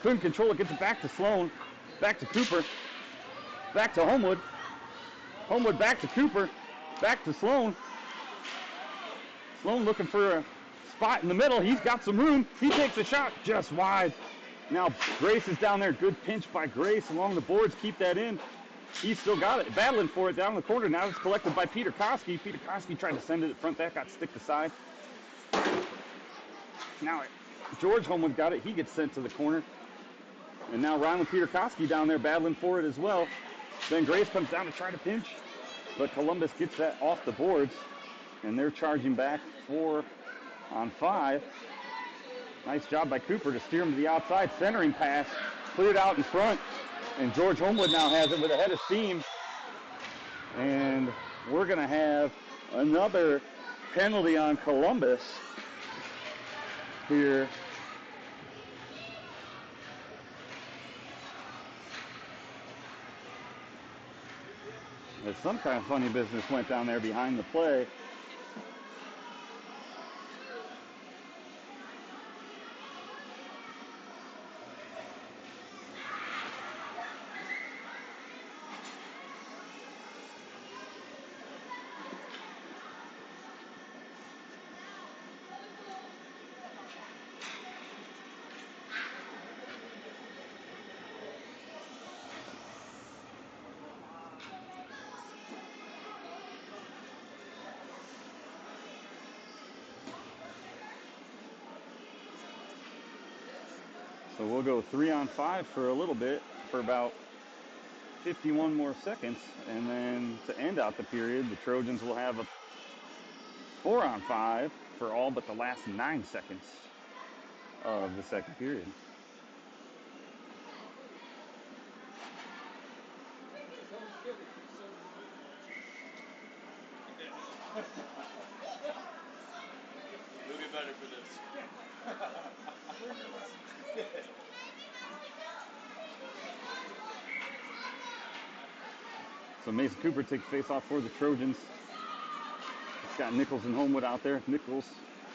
Couldn't control it, gets it back to Sloan. Back to Cooper. Back to Homewood. Homewood back to Cooper. Back to Sloan. Sloan looking for a spot in the middle. He's got some room. He takes a shot just wide. Now Grace is down there. Good pinch by Grace along the boards. Keep that in. He's still got it. Battling for it down the corner. Now it's collected by Peter Koski. Peter Koski tried to send it at front. That got stick aside. Now George Homewood got it. He gets sent to the corner. And now Ryland Peter Koski down there battling for it as well. Then Grace comes down to try to pinch. But Columbus gets that off the boards. And they're charging back 4-on-5. Nice job by Cooper to steer him to the outside. Centering pass, cleared out in front. And George Homewood now has it with a head of steam. And we're going to have another penalty on Columbus here. There's some kind of funny business went down there behind the play. So we'll go 3-on-5 for a little bit, for about 51 more seconds. And then to end out the period, the Trojans will have a 4-on-5 for all but the last 9 seconds of the second period. You'll get better for this. So Mason Cooper takes face-off for the Trojans. It's got Nichols and Homewood out there. Nichols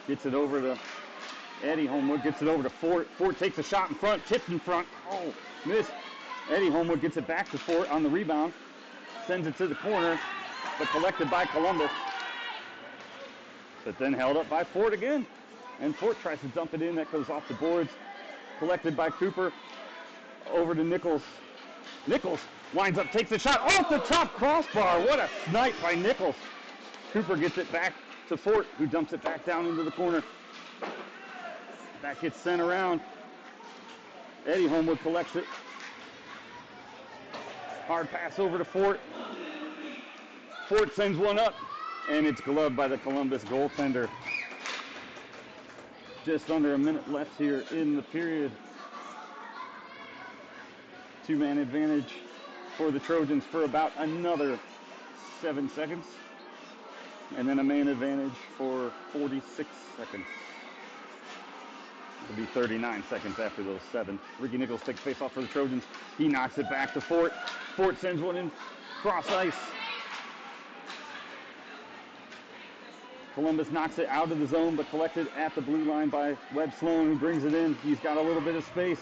gets it over to Eddie. Homewood gets it over to Fort. Fort takes a shot in front, tips in front. Oh, missed. Eddie Homewood gets it back to Fort on the rebound. Sends it to the corner, but collected by Columbus. But then held up by Fort again. And Fort tries to dump it in. That goes off the boards. Collected by Cooper. Over to Nichols. Nichols winds up, takes a shot off the top crossbar. What a snipe by Nichols. Cooper gets it back to Fort, who dumps it back down into the corner. That gets sent around. Eddie Homewood collects it. Hard pass over to Fort. Fort sends one up, and it's gloved by the Columbus goaltender. Just under a minute left here in the period. 2-man advantage for the Trojans for about another 7 seconds. And then a man advantage for 46 seconds. It'll be 39 seconds after those 7. Ricky Nichols takes face off for the Trojans. He knocks it back to Fort. Fort sends one in cross ice. Columbus knocks it out of the zone, but collected at the blue line by Webb Sloan, who brings it in. He's got a little bit of space.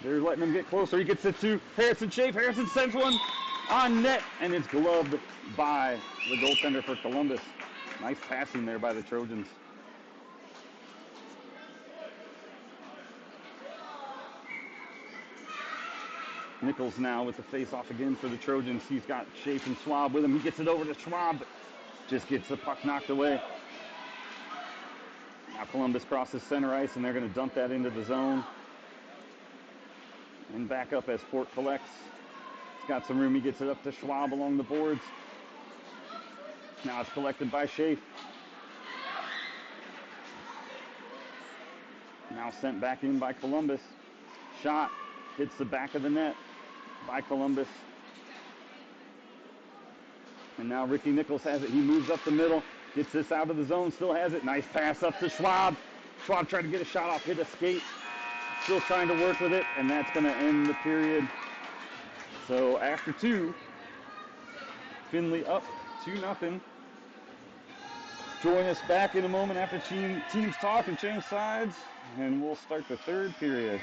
They're letting him get closer. He gets it to Harrison Schaaf. Harrison sends one on net, and it's gloved by the goaltender for Columbus. Nice passing there by the Trojans. Nichols now with the face-off again for the Trojans. He's got Schaaf and Schwab with him. He gets it over to Schwab, but just gets the puck knocked away. Now Columbus crosses center ice, and they're going to dump that into the zone. And back up as Fort collects. He's got some room. He gets it up to Schwab along the boards. Now it's collected by Schaaf. Now sent back in by Columbus. Shot hits the back of the net by Columbus. And now Ricky Nichols has it. He moves up the middle. Gets this out of the zone. Still has it. Nice pass up to Schwab. Schwab tried to get a shot off. Hit a skate. Still trying to work with it. And that's going to end the period. So after 2, Findlay up 2-0. Join us back in a moment after teams talk and change sides. And we'll start the third period.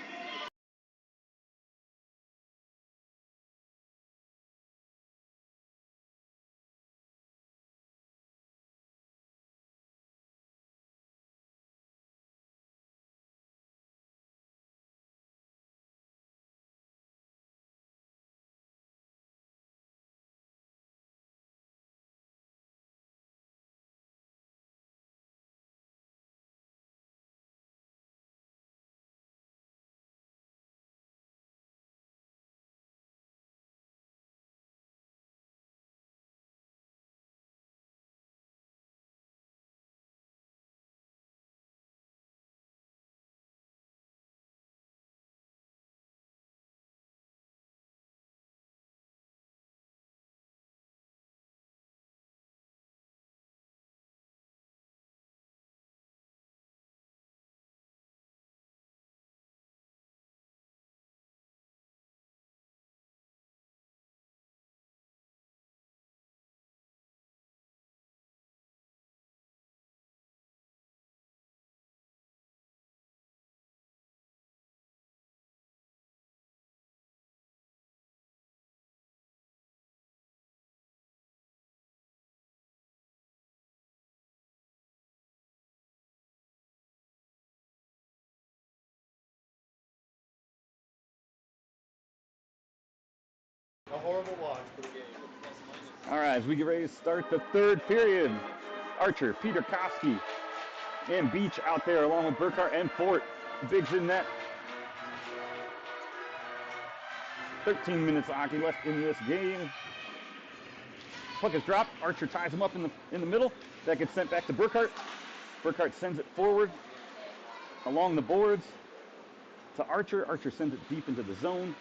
A horrible watch for the game. All right, as we get ready to start the third period, Archer, Peter Koski, and Beach out there along with Burkhart and Fort. Biggs in net. 13 minutes of hockey left in this game. Puck is dropped. Archer ties him up in the middle. That gets sent back to Burkhart. Burkhart sends it forward along the boards to Archer. Archer sends it deep into the zone.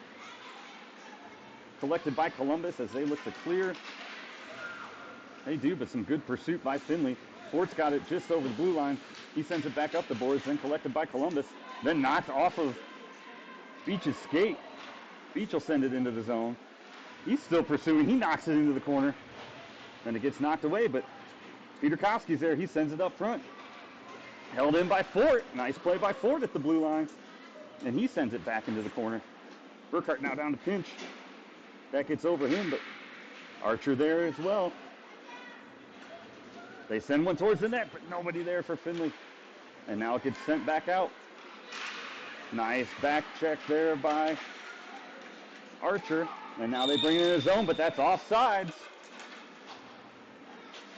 Collected by Columbus as they look to clear. They do, but some good pursuit by Findlay. Fort's got it just over the blue line. He sends it back up the boards, then collected by Columbus. Then knocked off of Beach's skate. Beach will send it into the zone. He's still pursuing. He knocks it into the corner. Then it gets knocked away, but Peter Koski's there. He sends it up front. Held in by Fort. Nice play by Fort at the blue line. And he sends it back into the corner. Burkhart now down to pinch. That gets over him, but Archer there as well. They send one towards the net, but nobody there for Findlay. And now it gets sent back out. Nice back check there by Archer. And now they bring it in the zone, but that's offsides.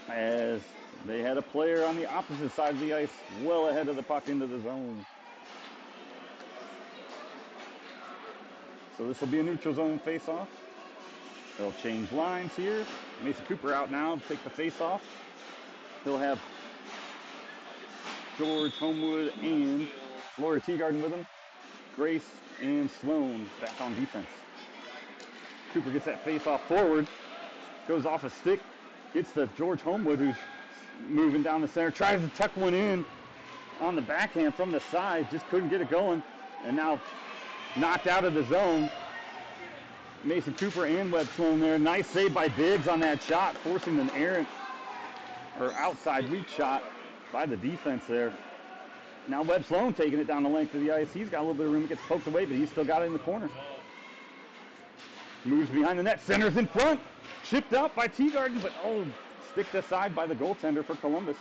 As they had a player on the opposite side of the ice, well ahead of the puck into the zone. So this will be a neutral zone face-off. They'll change lines here. Mason Cooper out now to take the face-off. He'll have George Homewood and Laura Teagarden with him. Grace and Sloan back on defense. Cooper gets that face-off forward. Goes off a stick. Gets to George Homewood, who's moving down the center. Tries to tuck one in on the backhand from the side. Just couldn't get it going. And now knocked out of the zone. Mason Cooper and Webb Sloan there. Nice save by Biggs on that shot, forcing an errant or outside weak shot by the defense there. Now Webb Sloan taking it down the length of the ice. He's got a little bit of room. It gets poked away, but he's still got it in the corner. Moves behind the net. Centers in front. Chipped out by Teagarden, but sticked aside by the goaltender for Columbus.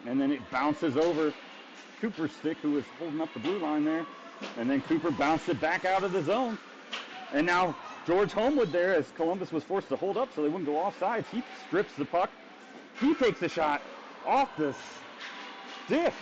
And then it bounces over Cooper's stick, who was holding up the blue line there. And then Cooper bounced it back out of the zone. And now George Homewood there, as Columbus was forced to hold up so they wouldn't go offsides. He strips the puck. He takes the shot off the stick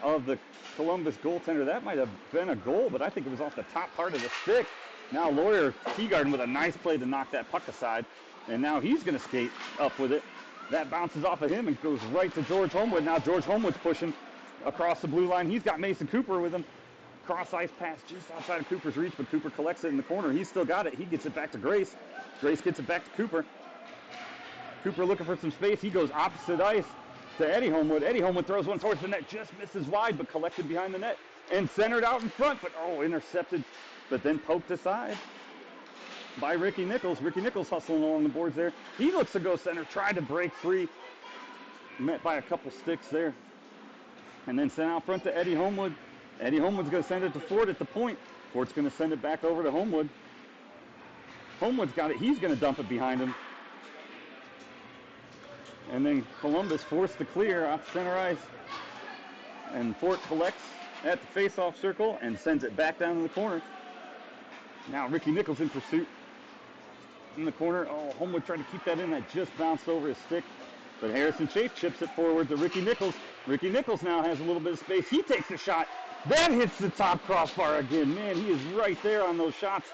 of the Columbus goaltender. That might have been a goal, but I think it was off the top part of the stick. Now Lawyer Teagarden with a nice play to knock that puck aside. And now he's going to skate up with it. That bounces off of him and goes right to George Homewood. Now George Homewood's pushing across the blue line. He's got Mason Cooper with him. Cross ice pass just outside of Cooper's reach, but Cooper collects it in the corner. He's still got it. He gets it back to Grace. Grace gets it back to Cooper. Cooper looking for some space. He goes opposite ice to Eddie Homewood. Eddie Homewood throws one towards the net. Just misses wide, but collected behind the net. And centered out in front, but intercepted, but then poked aside by Ricky Nichols. Ricky Nichols hustling along the boards there. He looks to go center, tried to break free. Met by a couple sticks there. And then sent out front to Eddie Homewood. Eddie Homewood's going to send it to Fort at the point. Fort's going to send it back over to Homewood. Homewood's got it. He's going to dump it behind him. And then Columbus forced to clear off center ice. And Fort collects at the face-off circle and sends it back down in the corner. Now Ricky Nichols in pursuit in the corner. Homewood tried to keep that in. That just bounced over his stick. But Harrison Chafe chips it forward to Ricky Nichols. Ricky Nichols now has a little bit of space. He takes a shot. That hits the top crossbar again. Man, he is right there on those shots.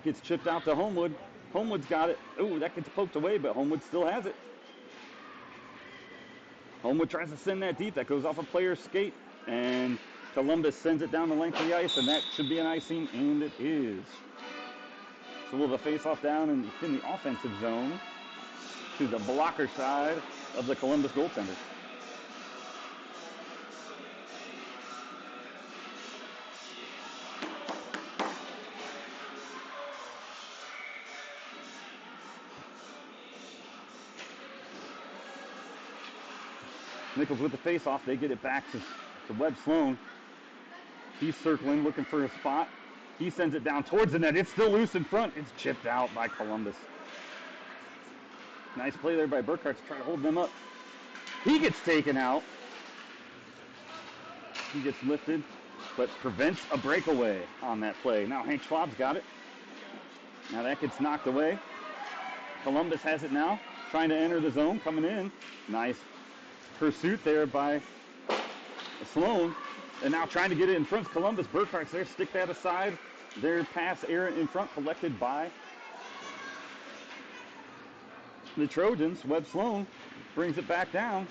Gets chipped out to Homewood. Homewood's got it. That gets poked away, but Homewood still has it. Homewood tries to send that deep. That goes off a player's skate. And Columbus sends it down the length of the ice, and that should be an icing, and it is. So we'll have a face-off down in the offensive zone to the blocker side of the Columbus goaltender. Nichols with the face-off. They get it back to Webb Sloan. He's circling, looking for a spot. He sends it down towards the net. It's still loose in front. It's chipped out by Columbus. Nice play there by Burkhart to try to hold them up. He gets taken out. He gets lifted. but prevents a breakaway on that play. Now Hank Schwab's got it. Now that gets knocked away. Columbus has it now, trying to enter the zone, coming in. Nice pursuit there by Sloan. And now trying to get it in front. Columbus. Burkhart's there, stick that aside. Their pass error in front collected by the Trojans. Webb Sloan brings it back down.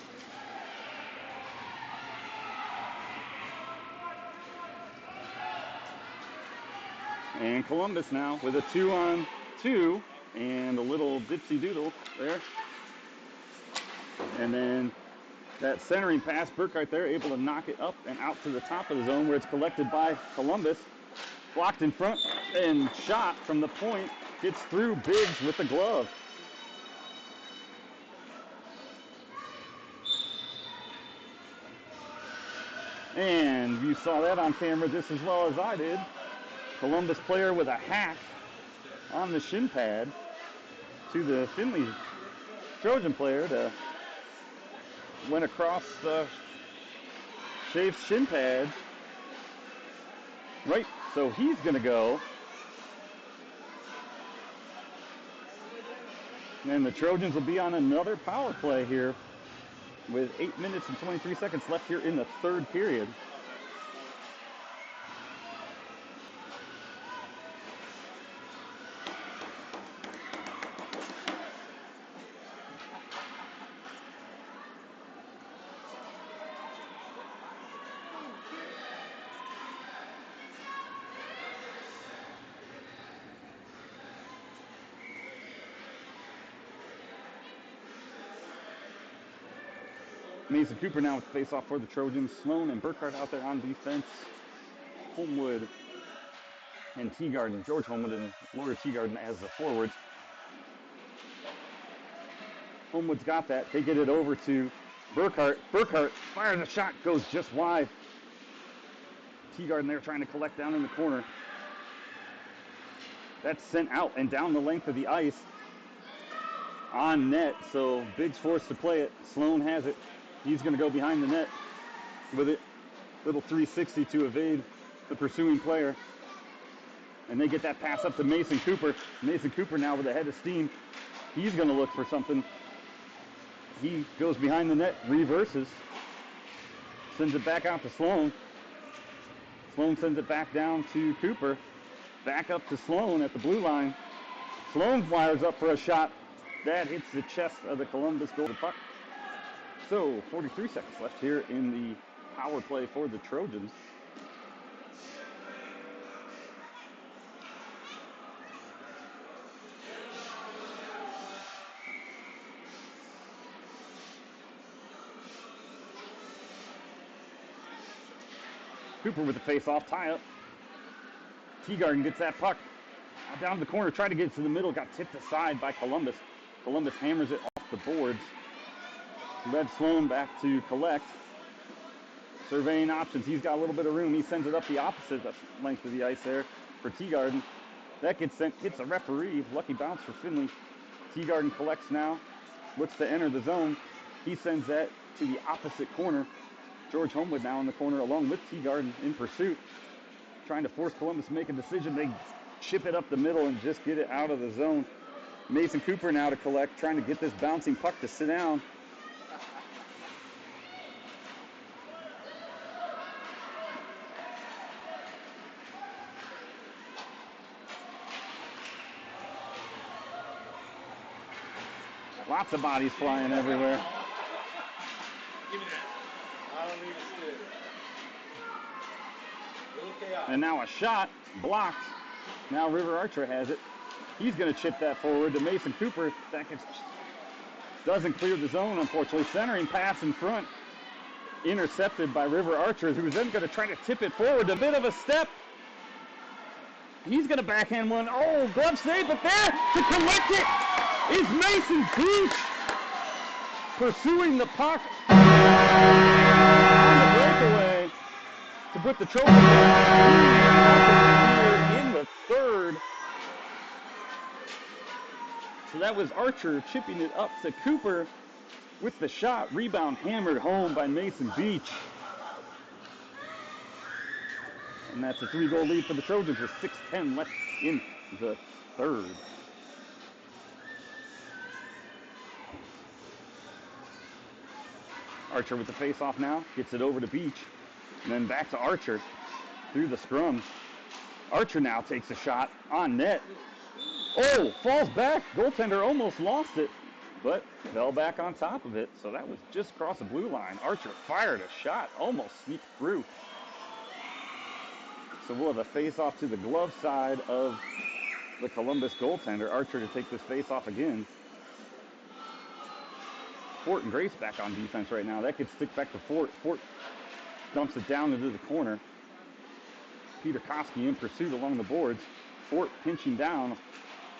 And Columbus now with a 2-on-2 and a little dipsy doodle there. And then that centering pass, Burkhart there able to knock it up and out to the top of the zone where it's collected by Columbus. Blocked in front and shot from the point. Gets through Biggs with the glove. And you saw that on camera just as well as I did. Columbus player with a hack on the shin pad to the Findlay Trojan player that went across the Shafe's shin pad. Right, so he's going to go. And the Trojans will be on another power play here with 8 minutes and 23 seconds left here in the third period. Mason Cooper now with face-off for the Trojans. Sloan and Burkhart out there on defense. Homewood and Teagarden, George Homewood and Laura Teagarden as the forwards. Homewood's got that. They get it over to Burkhart. Burkhart fires a shot, goes just wide. Teagarden there trying to collect down in the corner. That's sent out and down the length of the ice on net, so Biggs forced to play it. Sloan has it. He's going to go behind the net with it. Little 360 to evade the pursuing player. And they get that pass up to Mason Cooper. Mason Cooper now with a head of steam. He's going to look for something. He goes behind the net, reverses. Sends it back out to Sloan. Sloan sends it back down to Cooper. Back up to Sloan at the blue line. Sloan fires up for a shot. That hits the chest of the Columbus goalie puck. So, 43 seconds left here in the power play for the Trojans. Cooper with the face-off tie-up. Teagarden gets that puck down the corner, tried to get it to the middle, got tipped aside by Columbus. Columbus hammers it off the boards. Led Sloan back to collect. Surveying options. He's got a little bit of room. He sends it up the opposite length of the ice there for Teagarden. That gets sent, hits a referee. Lucky bounce for Findlay. Teagarden collects now. Looks to enter the zone. He sends that to the opposite corner. George Homewood now in the corner along with Teagarden in pursuit. Trying to force Columbus to make a decision. They chip it up the middle and just get it out of the zone. Mason Cooper now to collect, trying to get this bouncing puck to sit down. Lots of bodies flying everywhere. Give me that. I don't need to stick. Little chaos. And now a shot blocked. Now River Archer has it. He's going to chip that forward to Mason Cooper. That doesn't clear the zone, unfortunately. Centering pass in front. Intercepted by River Archer, who's then going to try to tip it forward. A bit of a step. He's going to backhand one. Oh, glove save, but there to collect it is Mason Beach. Pursuing the puck on the breakaway to put the Trojans in the third. So that was Archer chipping it up to Cooper with the shot. Rebound hammered home by Mason Beach. And that's a 3-goal lead for the Trojans with 6:10 left in the third. Archer with the face-off now, gets it over to Beach, and then back to Archer through the scrum. Archer now takes a shot on net. Oh, falls back. Goaltender almost lost it, but fell back on top of it. So that was just across the blue line. Archer fired a shot, almost sneaked through. So we'll have a face-off to the glove side of the Columbus goaltender. Archer to take this face-off again. Fort and Grace back on defense right now. That gets stick back to Fort. Fort dumps it down into the corner. Peter Koski in pursuit along the boards. Fort pinching down.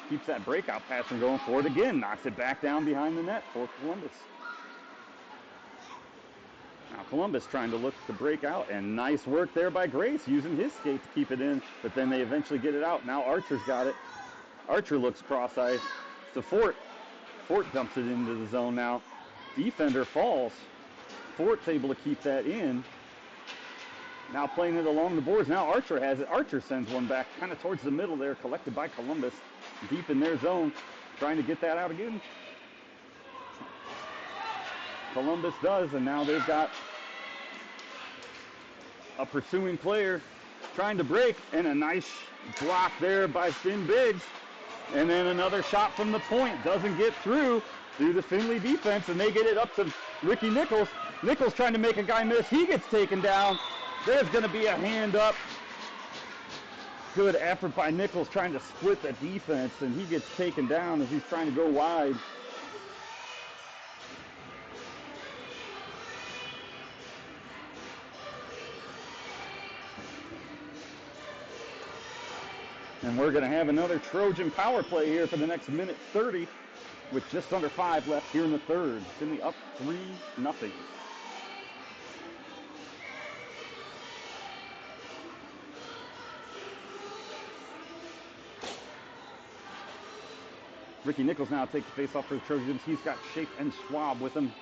Keeps that breakout pass from going forward again. Knocks it back down behind the net for Columbus. Now Columbus trying to look to break out, and nice work there by Grace using his skate to keep it in, but then they eventually get it out. Now Archer's got it. Archer looks cross-eyed to Fort. Fort dumps it into the zone now. Defender falls. Fort's able to keep that in. Now playing it along the boards. Now Archer has it. Archer sends one back kind of towards the middle there, collected by Columbus. Deep in their zone, trying to get that out again. Columbus does, and now they've got a pursuing player trying to break, and a nice block there by Finn Biggs. And then another shot from the point. Doesn't get through the Findlay defense, and they get it up to Ricky Nichols. Nichols trying to make a guy miss. He gets taken down. There's going to be a hand up. Good effort by Nichols trying to split the defense, and he gets taken down as he's trying to go wide. And we're going to have another Trojan power play here for the next minute 30 with just under 5 left here in the third. Finlay up 3-0. Ricky Nichols now takes the face off for the Trojans. He's got Shape and Schwab with him.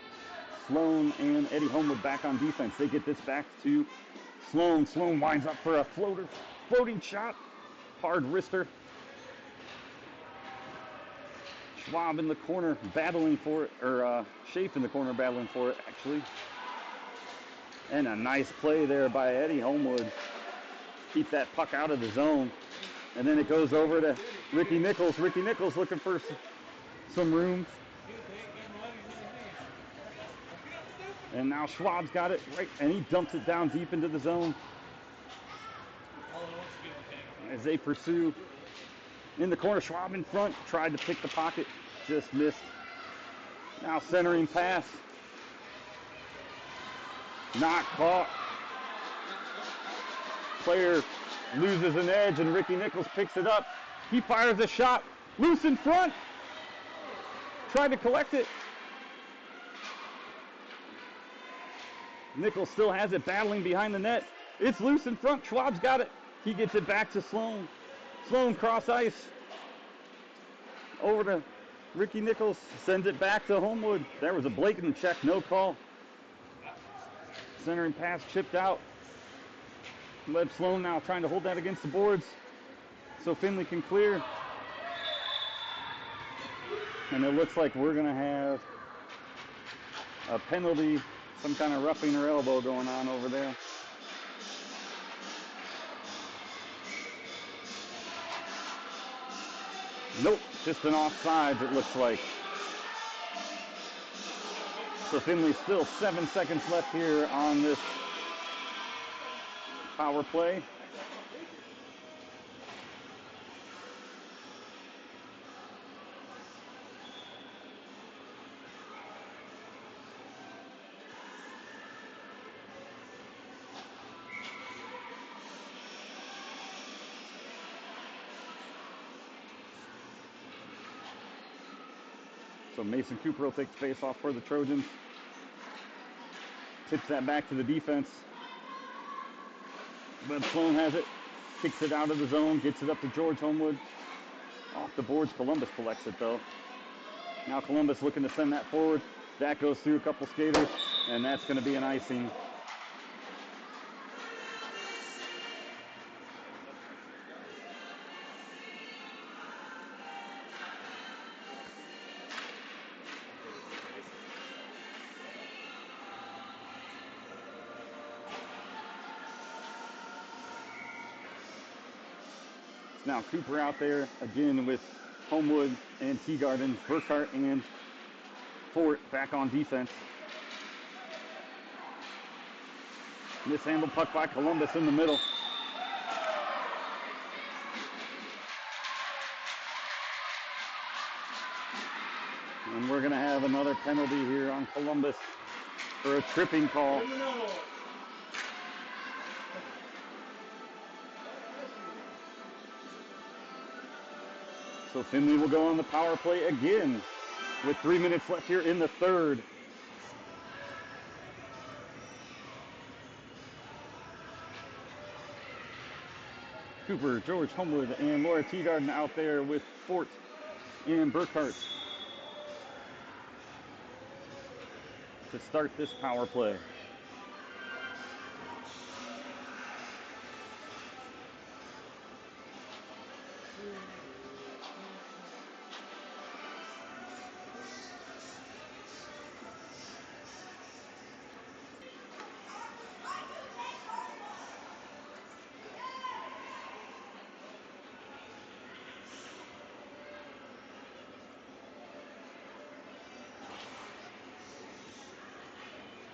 Sloan and Eddie Homewood back on defense. They get this back to Sloan. Sloan winds up for a floating shot. Hard wrister. Schwab in the corner battling for it, or Shape in the corner battling for it, actually. And a nice play there by Eddie Homewood. Keep that puck out of the zone. And then it goes over to Ricky Nichols. Ricky Nichols looking for some room. And now Schwab's got it right, and he dumps it down deep into the zone. As they pursue in the corner, Schwab in front, tried to pick the pocket, just missed. Now centering pass. Not caught. Player loses an edge, and Ricky Nichols picks it up. He fires a shot, loose in front. Tried to collect it. Nichols still has it, battling behind the net. It's loose in front. Schwab's got it. He gets it back to Sloan. Sloan cross ice. Over to Ricky Nichols. Sends it back to Homewood. There was a blatant check, no call. Centering pass chipped out. Led Sloan now trying to hold that against the boards so Findlay can clear. And it looks like we're going to have a penalty, some kind of roughing or elbow going on over there. Nope, just an offsides it looks like. So Findlay still 7 seconds left here on this power play. So Mason Cooper will take the face off for the Trojans. Tips that back to the defense. But Sloan has it, kicks it out of the zone, gets it up to George Homewood. Off the boards, Columbus collects it though. Now Columbus looking to send that forward. That goes through a couple skaters, and that's going to be an icing. It's now Cooper out there again with Homewood and Tea Gardens, Burkhart and Fort back on defense. Mishandled puck by Columbus in the middle. And we're going to have another penalty here on Columbus for a tripping call. So Findlay will go on the power play again with 3 minutes left here in the third. Cooper, George Homewood, and Laura Teagarden out there with Fort and Burkhart to start this power play.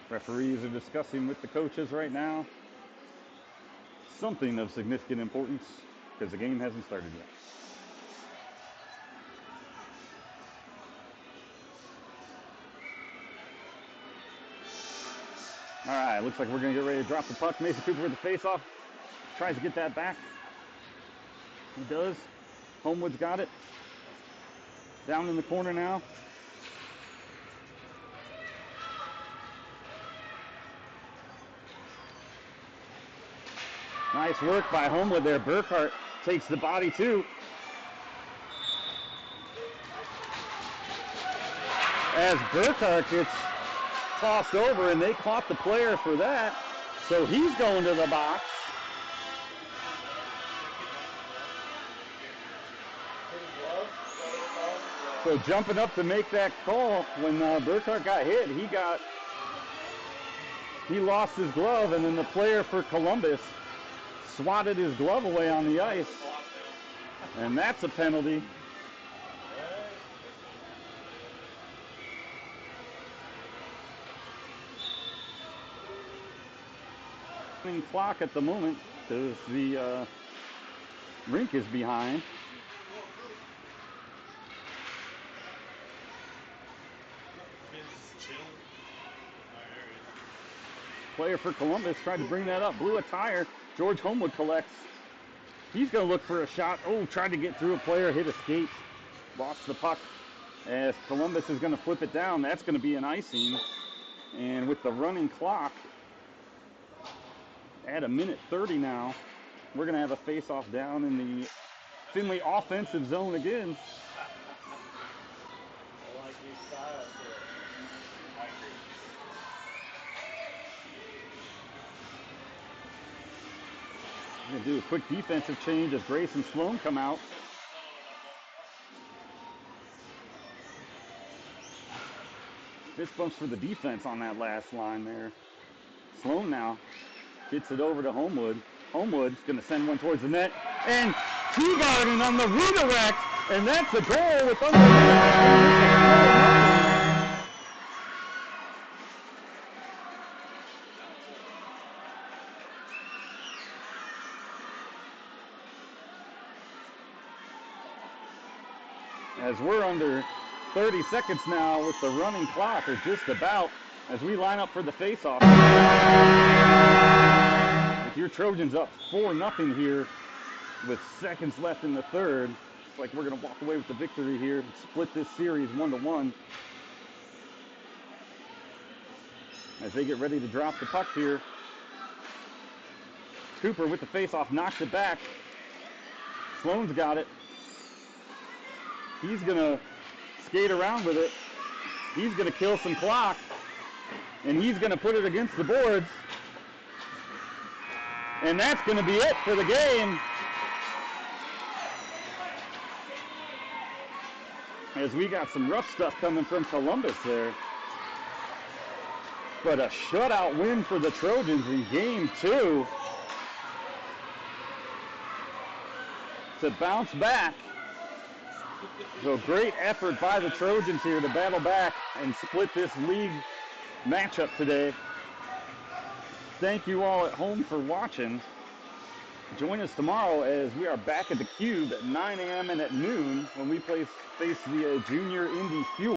Referees are discussing with the coaches right now something of significant importance because the game hasn't started yet. All right, looks like we're going to get ready to drop the puck. Mason Cooper with the face-off. Tries to get that back. He does. Homewood's got it. Down in the corner now. Nice work by Homewood there. Burkhart takes the body too. As Burkhart gets tossed over, and they caught the player for that. So he's going to the box. So jumping up to make that call when Burkhart got hit, he lost his glove, and then the player for Columbus swatted his glove away on the ice, and that's a penalty. Clock at the moment because the rink is behind. Player for Columbus tried to bring that up, blew a tire. George Homewood collects. He's going to look for a shot. Oh, tried to get through a player, hit a skate, lost the puck. As Columbus is going to flip it down, that's going to be an icing. And with the running clock at 1:30 now, we're going to have a face-off down in the Findlay offensive zone again. I like these styles here. I agree. Going to do a quick defensive change as Grace and Sloan come out. Fist bumps for the defense on that last line there. Sloan now gets it over to Homewood. Homewood's going to send one towards the net. And Teagarden on the redirect. And that's a goal with under as we're under 30 seconds now with the running clock, or just about, as we line up for the face-off. With your Trojans up 4-0 here with seconds left in the third, looks like we're going to walk away with the victory here and split this series 1-1. As they get ready to drop the puck here. Cooper with the face-off knocks it back. Sloan's got it. He's going to skate around with it. He's going to kill some clock. And he's going to put it against the boards. And that's going to be it for the game. As we got some rough stuff coming from Columbus there. But a shutout win for the Trojans in game 2. to bounce back. So great effort by the Trojans here to battle back and split this league matchup today. Thank you all at home for watching. Join us tomorrow as we are back at the Cube at 9 a.m. and at noon when we face the Junior Indy Fuel.